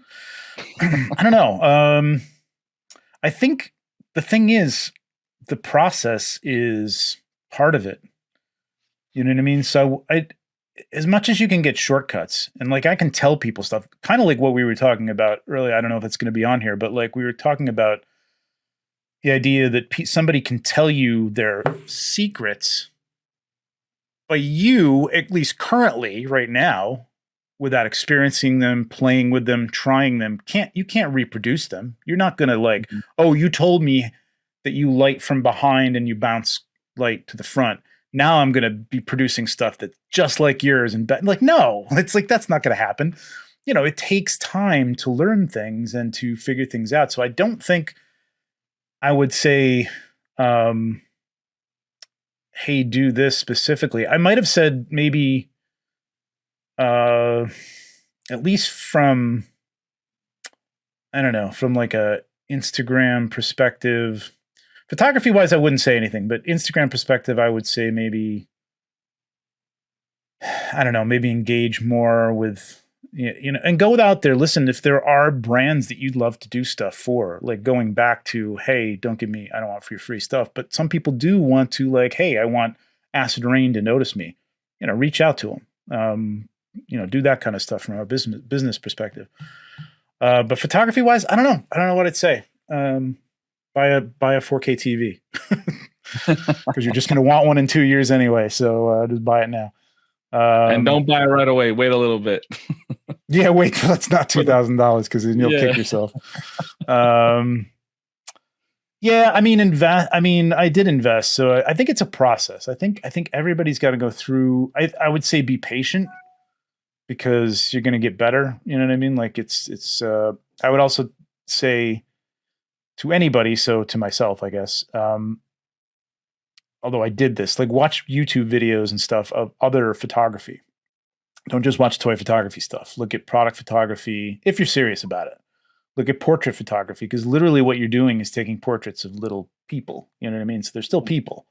I don't know. I think the thing is, the process is part of it. You know what I mean? So as much as you can get shortcuts, and like I can tell people stuff, kind of like what we were talking about earlier. I don't know if it's going to be on here, but like we were talking about the idea that somebody can tell you their secrets, but you, at least currently right now, without experiencing them, playing with them, trying them, you can't reproduce them. You're not going to like, oh, you told me that you light from behind and you bounce light to the front. Now I'm going to be producing stuff that's just like yours. And like, no, it's like, that's not going to happen. You know, it takes time to learn things and to figure things out. So I don't think I would say, hey, do this specifically. I might have said maybe, at least from, I don't know, from like a Instagram perspective, photography wise, I wouldn't say anything, but Instagram perspective, I would say maybe, I don't know, maybe engage more with, you know, and go out there. Listen, if there are brands that you'd love to do stuff for, like going back to, hey, don't give me, I don't want for your free stuff. But some people do want to, like, hey, I want Acid Rain to notice me, you know, reach out to them. You know, do that kind of stuff from a business perspective. But photography wise, I don't know. I don't know what I'd say. Buy a 4K TV because you're just going to want one in 2 years anyway. So just buy it now. And don't buy it right away. Wait a little bit. Yeah, wait till it's not $2,000 because then you'll kick yourself. Yeah, I mean, I did invest, so I think it's a process. I think everybody's got to go through. I would say be patient because you're going to get better. You know what I mean? Like it's. I would also say to anybody, so to myself, I guess. Although I did this, like watch YouTube videos and stuff of other photography. Don't just watch toy photography stuff. Look at product photography if you're serious about it. Look at portrait photography because literally what you're doing is taking portraits of little people. You know what I mean? So they're still people.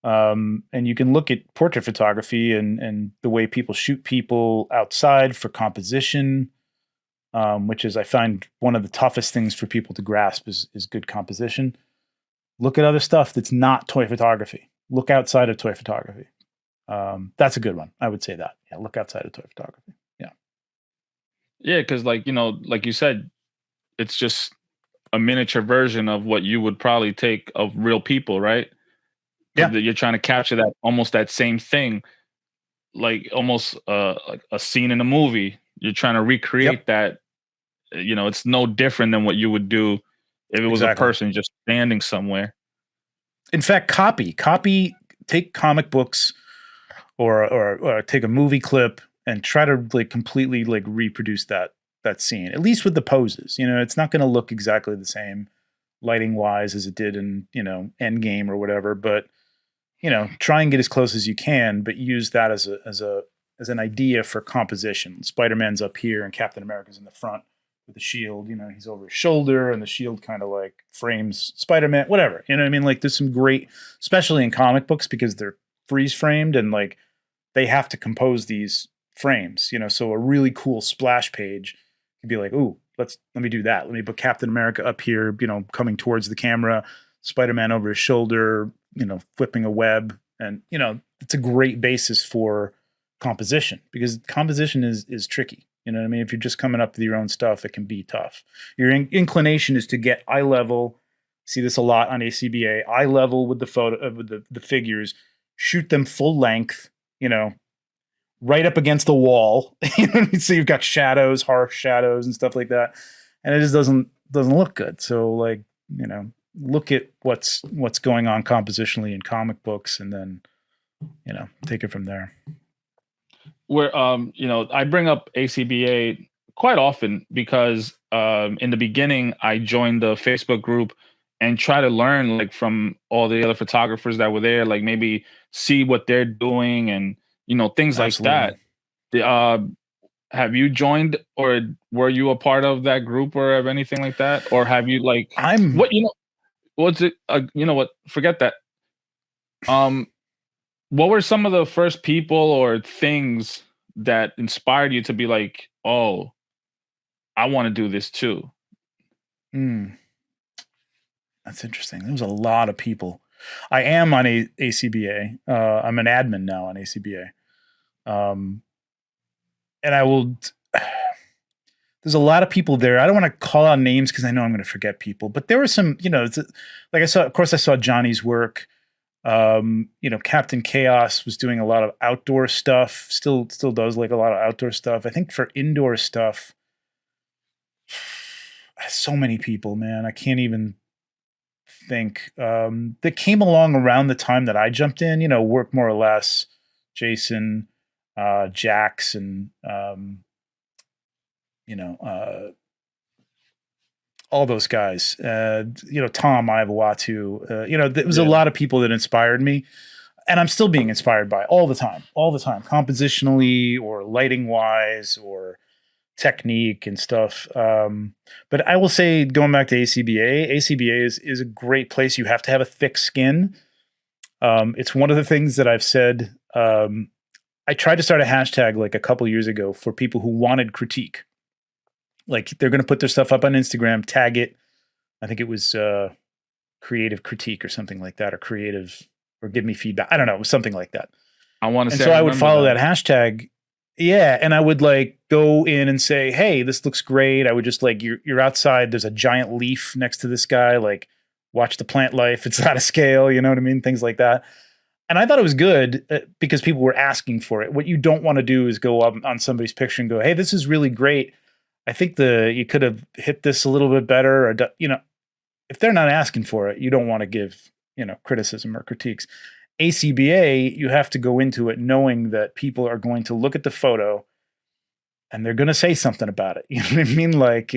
And you can look at portrait photography and the way people shoot people outside for composition, which is I find one of the toughest things for people to grasp is good composition. Look at other stuff that's not toy photography. Look outside of toy photography. That's a good one. I would say that. Yeah, look outside of toy photography. Yeah. Yeah, because like, you know, like you said, it's just a miniature version of what you would probably take of real people, right? Yeah. You're trying to capture that almost that same thing, like almost like a scene in a movie. You're trying to recreate that. You know, it's no different than what you would do if it was a person just standing somewhere. In fact, take comic books or take a movie clip and try to like completely like reproduce that scene, at least with the poses. You know, it's not going to look exactly the same lighting wise as it did in, you know, Endgame or whatever, but you know, try and get as close as you can, but use that as an idea for composition. Spider-Man's up here and Captain America's in the front with the shield, you know, he's over his shoulder and the shield kind of like frames Spider-Man, whatever. You know what I mean? Like there's some great, especially in comic books because they're freeze framed and like they have to compose these frames, you know, so a really cool splash page could be like, ooh, let me do that. Let me put Captain America up here, you know, coming towards the camera, Spider-Man over his shoulder, you know, flipping a web. And, you know, it's a great basis for composition because composition is tricky. You know what I mean? If you're just coming up with your own stuff, it can be tough. Your inclination is to get eye level. See this a lot on ACBA. Eye level with the photo, with the figures. Shoot them full length. You know, right up against the wall. So you've got shadows, harsh shadows, and stuff like that, and it just doesn't look good. So like, you know, look at what's going on compositionally in comic books, and then, you know, take it from there. Where you know, I bring up ACBA quite often because in the beginning I joined the Facebook group and try to learn like from all the other photographers that were there, like maybe see what they're doing and, you know, things Absolutely. like that. Have you joined or were you a part of that group or of anything like that? Or have you like what, you know, what's it? You know what? Forget that. What were some of the first people or things that inspired you to be like, oh, I want to do this too? That's interesting. There was a lot of people. I am on ACBA. I'm an admin now on ACBA. And I will. There's a lot of people there. I don't want to call out names because I know I'm going to forget people. But there were some, you know, like I saw. Of course, I saw Johnny's work. You know, Captain Chaos was doing a lot of outdoor stuff. Still does like a lot of outdoor stuff. I think for indoor stuff, so many people, man. I can't even think, that came along around the time that I jumped in, Work More or Less, Jason, Jax, and, all those guys, Tom Iwatu, there was a lot of people that inspired me, and I'm still being inspired by all the time, compositionally or lighting wise or technique and stuff. But I will say, going back to ACBA is a great place. You have to have a thick skin. It's one of the things that I've said. I tried to start a hashtag like a couple years ago for people who wanted critique. Like, they're going to put their stuff up on Instagram, tag it. I think it was creative critique or something like that, or give me feedback. I don't know. It was something like that. I want to say, so I would follow that hashtag. Yeah. And I would like go in and say, hey, this looks great. I would just like, you're outside. There's a giant leaf next to this guy. Like, watch the plant life. It's out of scale. You know what I mean? Things like that. And I thought it was good because people were asking for it. What you don't want to do is go up on somebody's picture and go, hey, this is really great. I think you could have hit this a little bit better, or, if they're not asking for it, you don't want to give, criticism or critiques. ACBA, you have to go into it knowing that people are going to look at the photo and they're going to say something about it. You know what I mean? Like,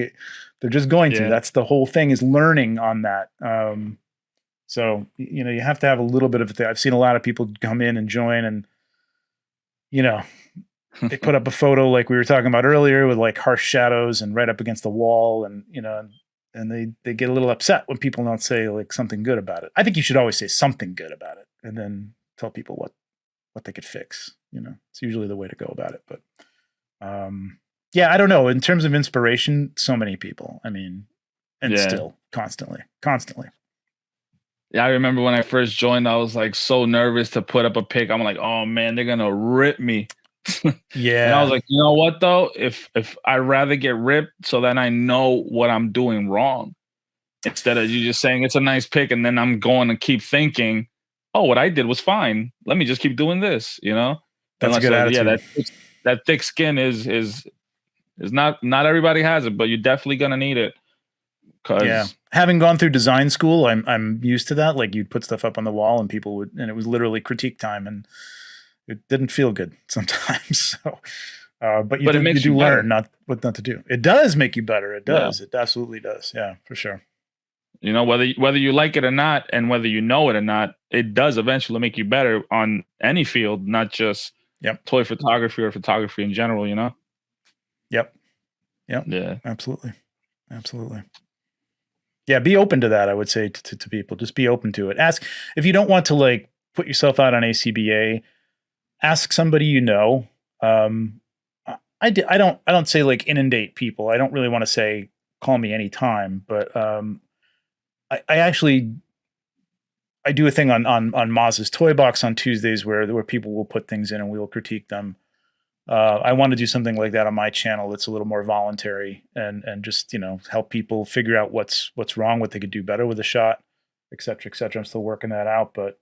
they're just going to. That's the whole thing, is learning on that. So, you have to have a little bit of a thing. I've seen a lot of people come in and join, and, they put up a photo like we were talking about earlier with like harsh shadows and right up against the wall, and and they get a little upset when people don't say like something good about it. I think you should always say something good about it and then tell people what they could fix. It's usually the way to go about it. But I don't know. In terms of inspiration, so many people. I mean, and still constantly. Yeah, I remember when I first joined, I was like so nervous to put up a pic. I'm like, oh man, they're gonna rip me. Yeah. And I was like, you know what though? If I'd rather get ripped so then I know what I'm doing wrong, instead of you just saying it's a nice pic and then I'm going to keep thinking, oh, what I did was fine. Let me just keep doing this, That's a good attitude. Yeah, that thick skin is not everybody has it, but you're definitely gonna need it. Having gone through design school, I'm used to that. Like, you'd put stuff up on the wall and people would, and it was literally critique time, and it didn't feel good sometimes. So, but you do learn what not to do. It does make you better. It does. Yeah. It absolutely does. Yeah, for sure. Whether you like it or not, and whether you know it or not, it does eventually make you better on any field, not just toy photography or photography in general. Yep. Yeah. Absolutely. Yeah, be open to that. I would say to people, just be open to it. Ask if you don't want to like put yourself out on ACBA. Ask somebody I don't say like inundate people. I don't really want to say call me anytime, but I do a thing on Maz's Toy Box on Tuesdays where people will put things in and we will critique them. I want to do something like that on my channel that's a little more voluntary and just help people figure out what's wrong, what they could do better with a shot, et cetera, et cetera. I'm still working that out, but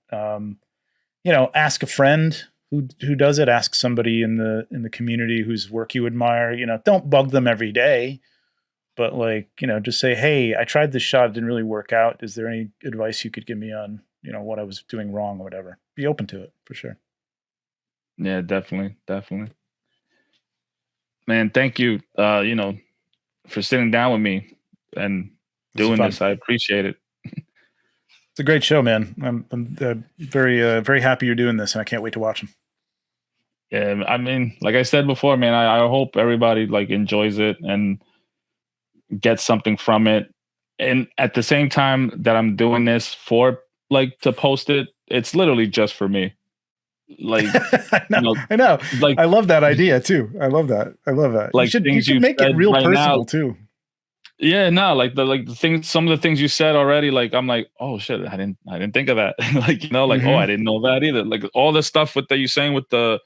ask a friend who does it. Ask somebody in the community whose work you admire. Don't bug them every day, but just say, hey, I tried this shot, it didn't really work out. Is there any advice you could give me on what I was doing wrong or whatever? Be open to it for sure. Yeah, definitely. Man, thank you. For sitting down with me and doing this. I appreciate it. It's a great show, man. I'm very very happy you're doing this, and I can't wait to watch them. Yeah, I mean, like I said before, man, I hope everybody enjoys it and gets something from it. And at the same time that I'm doing this for to post it, it's literally just for me. I know. I love that idea too. I love that. You should make it real personal too. Yeah, no, the things, some of the things you said already, I'm like, oh shit, I didn't think of that. Oh, I didn't know that either. All the stuff that you're saying with the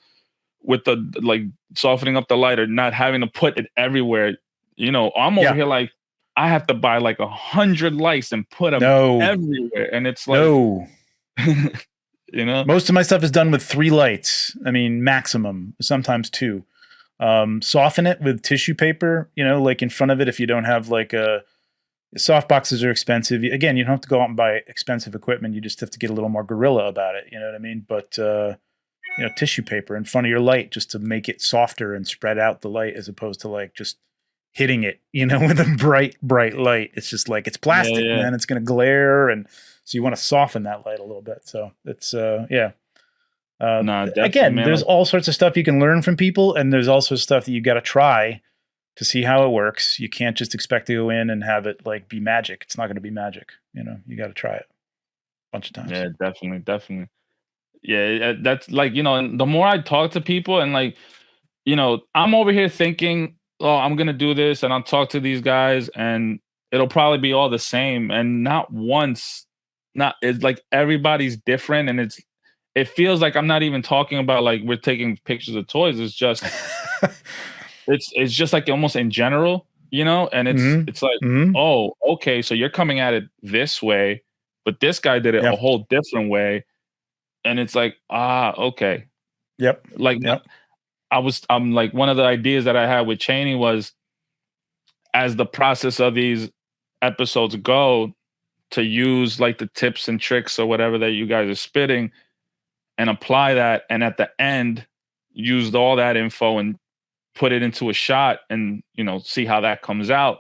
softening up the light or not having to put it everywhere. I'm over here I have to buy 100 lights and put them everywhere, and it's most of my stuff is done with 3 lights. I mean, maximum, sometimes 2. Soften it with tissue paper, in front of it if you don't have soft boxes are expensive. Again, you don't have to go out and buy expensive equipment. You just have to get a little more guerrilla about it. You know what I mean? But tissue paper in front of your light just to make it softer and spread out the light, as opposed to like just hitting it, with a bright light. It's just like, it's plastic, man. It's going to glare. And so you want to soften that light a little bit. So it's, again, man, there's all sorts of stuff you can learn from people. And there's also stuff that you got to try to see how it works. You can't just expect to go in and have it like be magic. It's not going to be magic. You got to try it a bunch of times. Yeah, definitely. Yeah, that's like, and the more I talk to people and like, I'm over here thinking, oh, I'm going to do this and I'll talk to these guys and it'll probably be all the same. And it's like everybody's different. And it feels like I'm not even talking about like we're taking pictures of toys. It's just, it's just like almost in general, and it's like, oh, okay. So you're coming at it this way, but this guy did it a whole different way. And it's like, okay. Yep. Like, I'm like, one of the ideas that I had with Cheney was, as the process of these episodes go, to use like the tips and tricks or whatever that you guys are spitting and apply that. And at the end, use all that info and put it into a shot and, see how that comes out.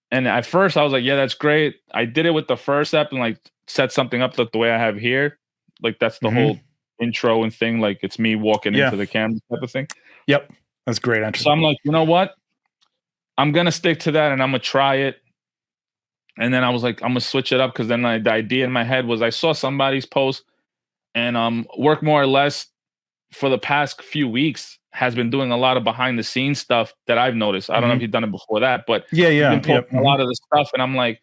And at first I was like, yeah, that's great. I did it with the first ep and like set something up like the way I have here. Like that's the whole intro and thing. Like it's me walking into the camera type of thing. Yep. That's great. Intro. So I'm like, you know what? I'm going to stick to that and I'm going to try it. And then I was like, I'm going to switch it up. Cause then the idea in my head was I saw somebody's post and Work More or Less for the past few weeks has been doing a lot of behind the scenes stuff that I've noticed. I don't know if you've done it before that, but yeah. Been posting a lot of the stuff. And I'm like,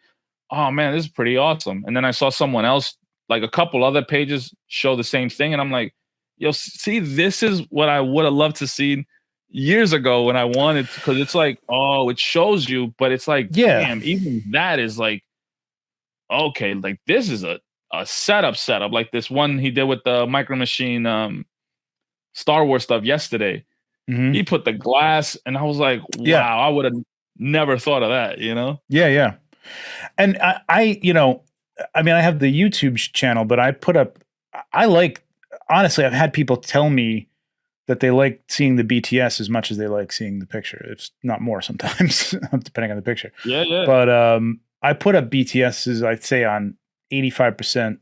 oh man, this is pretty awesome. And then I saw someone else, like a couple other pages show the same thing. And I'm like, yo, see, this is what I would have loved to see years ago when I wanted, because it's like, oh, it shows you, but it's like, damn, even that is like, okay, like this is a setup, like this one he did with the Micro Machine Star Wars stuff yesterday. He put the glass and I was like, wow, I would have never thought of that, Yeah. And I have the YouTube channel, but honestly, I've had people tell me that they like seeing the BTS as much as they like seeing the picture. It's not more sometimes, depending on the picture. Yeah. But I put up BTSs, I'd say, on 85%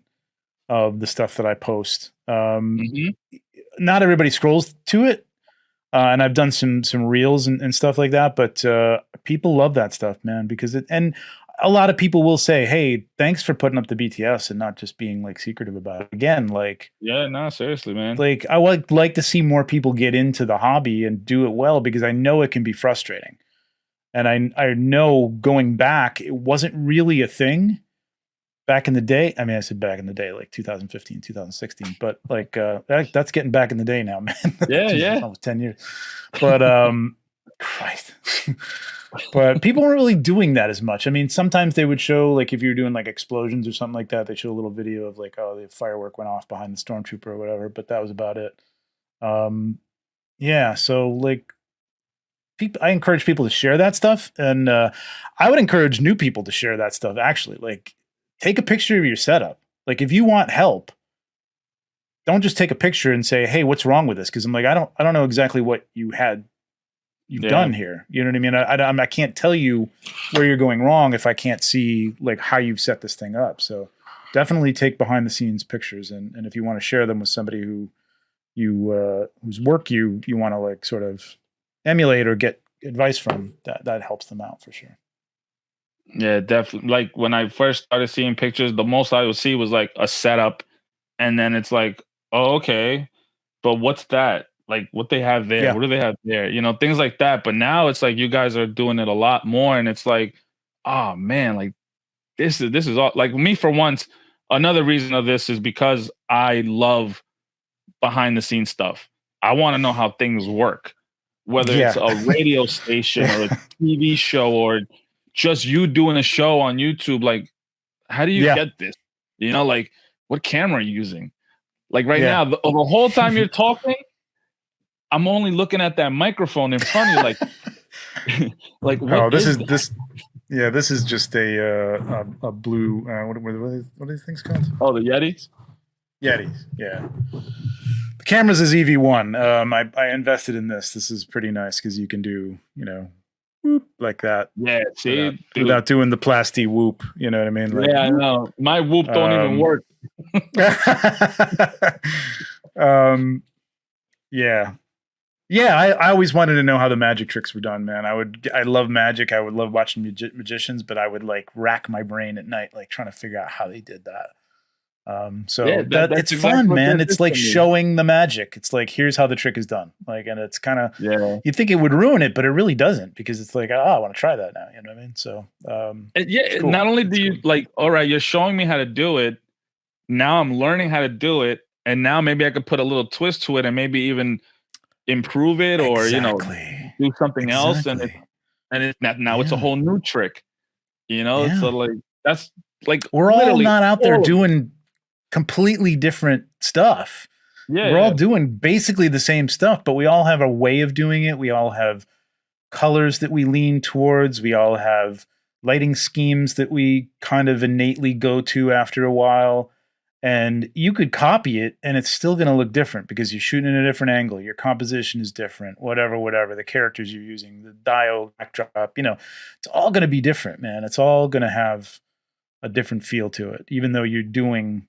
of the stuff that I post. Not everybody scrolls to it. And I've done some reels and stuff like that, but people love that stuff, man, because and a lot of people will say, hey, thanks for putting up the BTS and not just being like secretive about it. Again, like, yeah, no, seriously, man. Like I would like to see more people get into the hobby and do it well, because I know it can be frustrating. And I know going back, it wasn't really a thing back in the day. I mean, I said back in the day, like 2015, 2016, but like that's getting back in the day now, man. Yeah. Almost 10 years. But Christ. But people weren't really doing that as much. I mean, sometimes they would show, like, if you're doing like explosions or something like that, they show a little video of like, oh, the firework went off behind the stormtrooper or whatever, but that was about it. Yeah. So like, I encourage people to share that stuff. And I would encourage new people to share that stuff. Actually, like, take a picture of your setup. Like, if you want help, don't just take a picture and say, hey, what's wrong with this? Cause I'm like, I don't know exactly what you've done here. You know what I mean? I can't tell you where you're going wrong if I can't see like how you've set this thing up. So definitely take behind the scenes pictures. And if you want to share them with somebody whose work you want to like sort of emulate or get advice from, that helps them out for sure. Yeah, definitely. Like when I first started seeing pictures, the most I would see was like a setup, and then it's like, oh, okay, but what's that? Like what they have there? Yeah. What do they have there? Things like that. But now it's like you guys are doing it a lot more, and it's like, oh man, like this is all, like, me for once. Another reason of this is because I love behind the scenes stuff. I want to know how things work, whether it's a radio station or a TV show or just you doing a show on YouTube. Like, how do you get this? Like, what camera are you using? Like right now, the whole time you're talking, I'm only looking at that microphone in front of you. Like, like, what Yeah, this is just a blue. What are these things called? Oh, the Yetis. Yetis. Yeah. The camera's is EV1. I invested in this. This is pretty nice because you can do whoop like that. Yeah, see, without doing the plasty whoop. You know what I mean? Like, yeah, I know. My whoop don't even work. Yeah. Yeah, I always wanted to know how the magic tricks were done, man. I love magic. I would love watching magicians, but I would like rack my brain at night, like trying to figure out how they did that. So Yeah, that's it's exactly fun, what man. this It's is like to me. showing the magic. It's like, here's how the trick is done. Like, and it's kind of, Yeah. you'd think it would ruin it, but it really doesn't, because it's like, oh, I want to try that now. You know what I mean? So, Yeah, cool. not only do you like, all right, you're showing me how to do it. Now I'm learning how to do it, and now maybe I could put a little twist to it, and maybe even improve it, or do something else, and it's now it's a whole new trick. So like that's like we're all not out there all doing completely different stuff. Yeah, we're all doing basically the same stuff, but we all have a way of doing it. We all have colors that we lean towards. We all have lighting schemes that we kind of innately go to after a while. And you could copy it and it's still going to look different because you're shooting in a different angle. Your composition is different, whatever, the characters you're using, the dial backdrop, it's all going to be different, man. It's all going to have a different feel to it, even though you're doing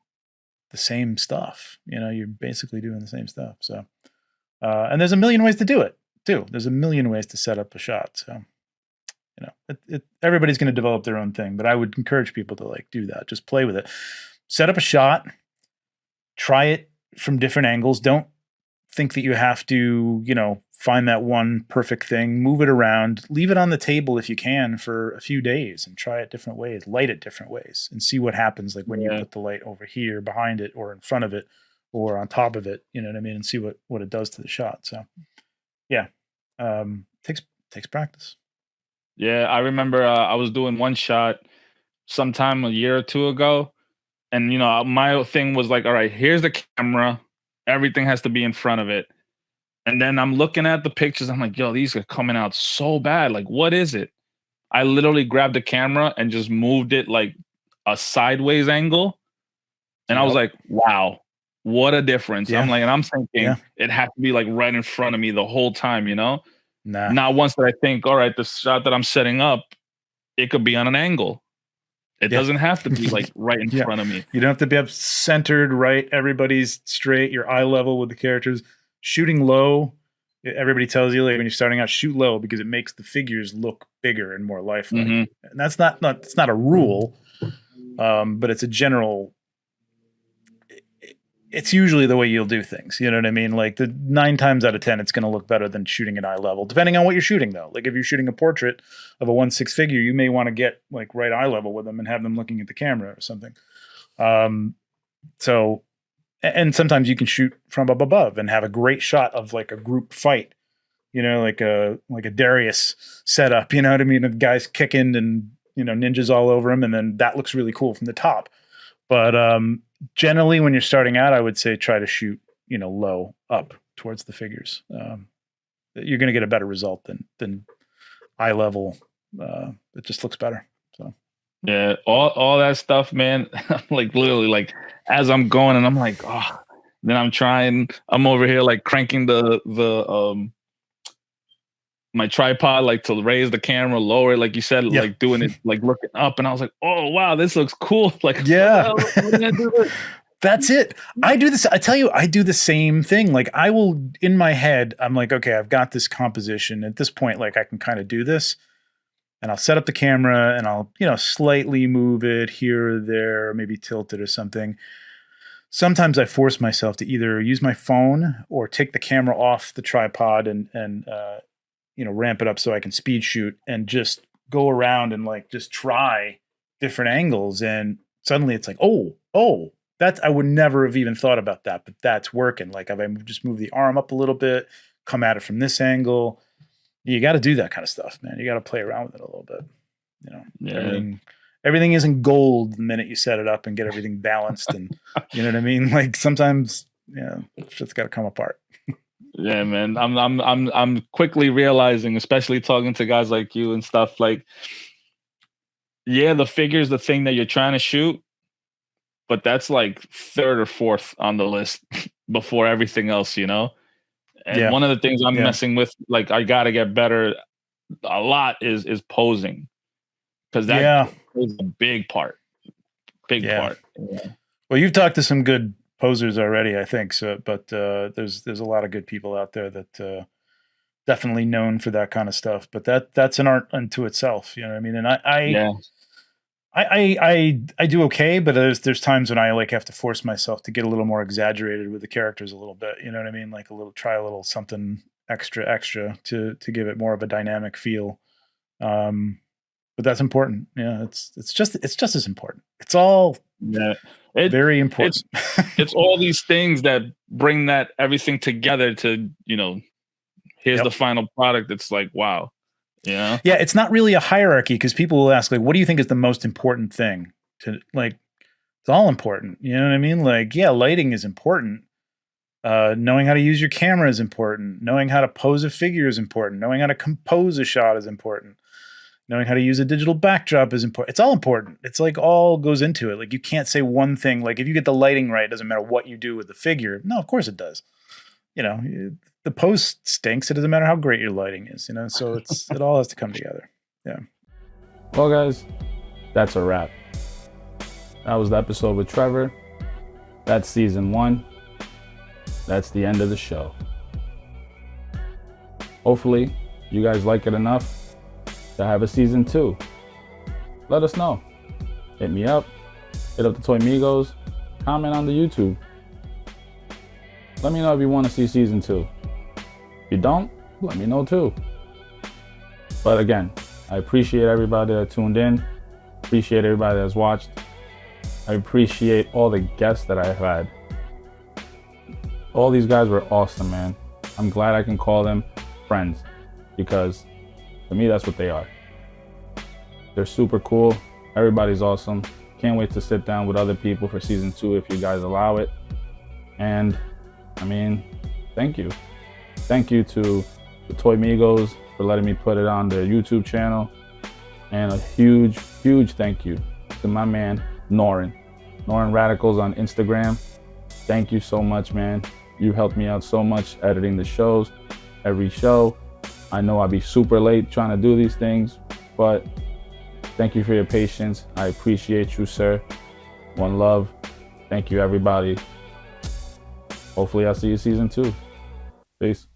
the same stuff. You're basically doing the same stuff. So, and there's a million ways to do it too. There's a million ways to set up a shot. So, everybody's going to develop their own thing, but I would encourage people to like do that. Just play with it. Set up a shot, try it from different angles. Don't think that you have to, find that one perfect thing. Move it around. Leave it on the table if you can for a few days and try it different ways. Light it different ways and see what happens. Like when you put the light over here, behind it, or in front of it, or on top of it. You know what I mean? And see what it does to the shot. So, yeah, takes practice. Yeah, I remember I was doing one shot sometime a year or two ago. And, my thing was like, all right, here's the camera. Everything has to be in front of it. And then I'm looking at the pictures. I'm like, yo, these are coming out so bad. Like, what is it? I literally grabbed the camera and just moved it like a sideways angle. And I was like, wow, what a difference. Yeah. I'm like, and I'm thinking it has to be like right in front of me the whole time, Nah. Not once that I think, all right, the shot that I'm setting up, it could be on an angle. It doesn't have to be like right in front of me. You don't have to be up centered, right? Everybody's straight, your eye level with the characters. Shooting low, everybody tells you like when you're starting out, shoot low because it makes the figures look bigger and more lifelike. Mm-hmm. And that's it's not a rule, but it's a general. It's usually the way you'll do things. You know what I mean? Like 9 times out of 10, it's going to look better than shooting at eye level, depending on what you're shooting though. Like if you're shooting a portrait of a 1/6 figure, you may want to get like right eye level with them and have them looking at the camera or something. So, and sometimes you can shoot from up above and have a great shot of like a group fight, like a Darius setup, you know what I mean? The guys kicking and, ninjas all over him. And then that looks really cool from the top. But, generally, when you're starting out, I would say try to shoot, low up towards the figures. You're going to get a better result than eye level. It just looks better. So yeah, all that stuff, man. Like literally, like as I'm going, and I'm like, oh. Then I'm over here like cranking the my tripod like to raise the camera, lower it, like you said, like doing it, like looking up, and I was like, oh wow, this looks cool. Like, yeah, what did I do this? That's it. I do this. I tell you, I do the same thing. Like I will, in my head, I'm like, okay, I've got this composition at this point. Like I can kind of do this, and I'll set up the camera and I'll, slightly move it here or there, maybe tilt it or something. Sometimes I force myself to either use my phone or take the camera off the tripod and ramp it up so I can speed shoot and just go around and like just try different angles. And suddenly it's like, oh, that's, I would never have even thought about that, but that's working. Like if I just move the arm up a little bit, come at it from this angle, you got to do that kind of stuff, man. You got to play around with it a little bit. Everything isn't gold the minute you set it up and get everything balanced. And you know what I mean? Like sometimes, shit's got to come apart. Yeah, man. I'm quickly realizing, especially talking to guys like you and stuff, like yeah, the figure's the thing that you're trying to shoot, but that's like third or fourth on the list before everything else, you know? And Yeah. one of the things I'm Yeah. messing with, like I gotta get better a lot is posing. Because that is a big part. Big part. Yeah. Well, you've talked to some good posers already, I think. So, but there's a lot of good people out there that definitely known for that kind of stuff. But that's an art unto itself. You know what I mean? And I do okay, but there's times when I like have to force myself to get a little more exaggerated with the characters a little bit. You know what I mean? Like try a little something extra to give it more of a dynamic feel. But that's important. Yeah, it's just as important. It's all very important. It's all these things that bring that everything together to, here's the final product. It's like, wow. Yeah. Yeah, it's not really a hierarchy because people will ask, like, what do you think is the most important thing? It's all important. You know what I mean? Like, yeah, lighting is important. Knowing how to use your camera is important. Knowing how to pose a figure is important. Knowing how to compose a shot is important. Knowing how to use a digital backdrop is important. It's all important. It's like all goes into it. Like you can't say one thing. Like if you get the lighting right, it doesn't matter what you do with the figure. No, of course it does. The pose stinks. It doesn't matter how great your lighting is. So it all has to come together. Yeah. Well, guys, that's a wrap. That was the episode with Trevor. That's season 1. That's the end of the show. Hopefully, you guys like it enough to have a season 2. Let us know. Hit me up. Hit up the ToyMigos. Comment on the YouTube. Let me know if you want to see season 2. If you don't, let me know too. But again, I appreciate everybody that tuned in. Appreciate everybody that's watched. I appreciate all the guests that I've had. All these guys were awesome, man. I'm glad I can call them friends because to me, that's what they are. They're super cool. Everybody's awesome. Can't wait to sit down with other people for season 2 if you guys allow it. And thank you. Thank you to the ToyMigos for letting me put it on their YouTube channel. And a huge, huge thank you to my man, Norin Radicals on Instagram. Thank you so much, man. You helped me out so much editing the shows, every show. I know I'll be super late trying to do these things, but thank you for your patience. I appreciate you, sir. One love. Thank you, everybody. Hopefully I'll see you season 2. Peace.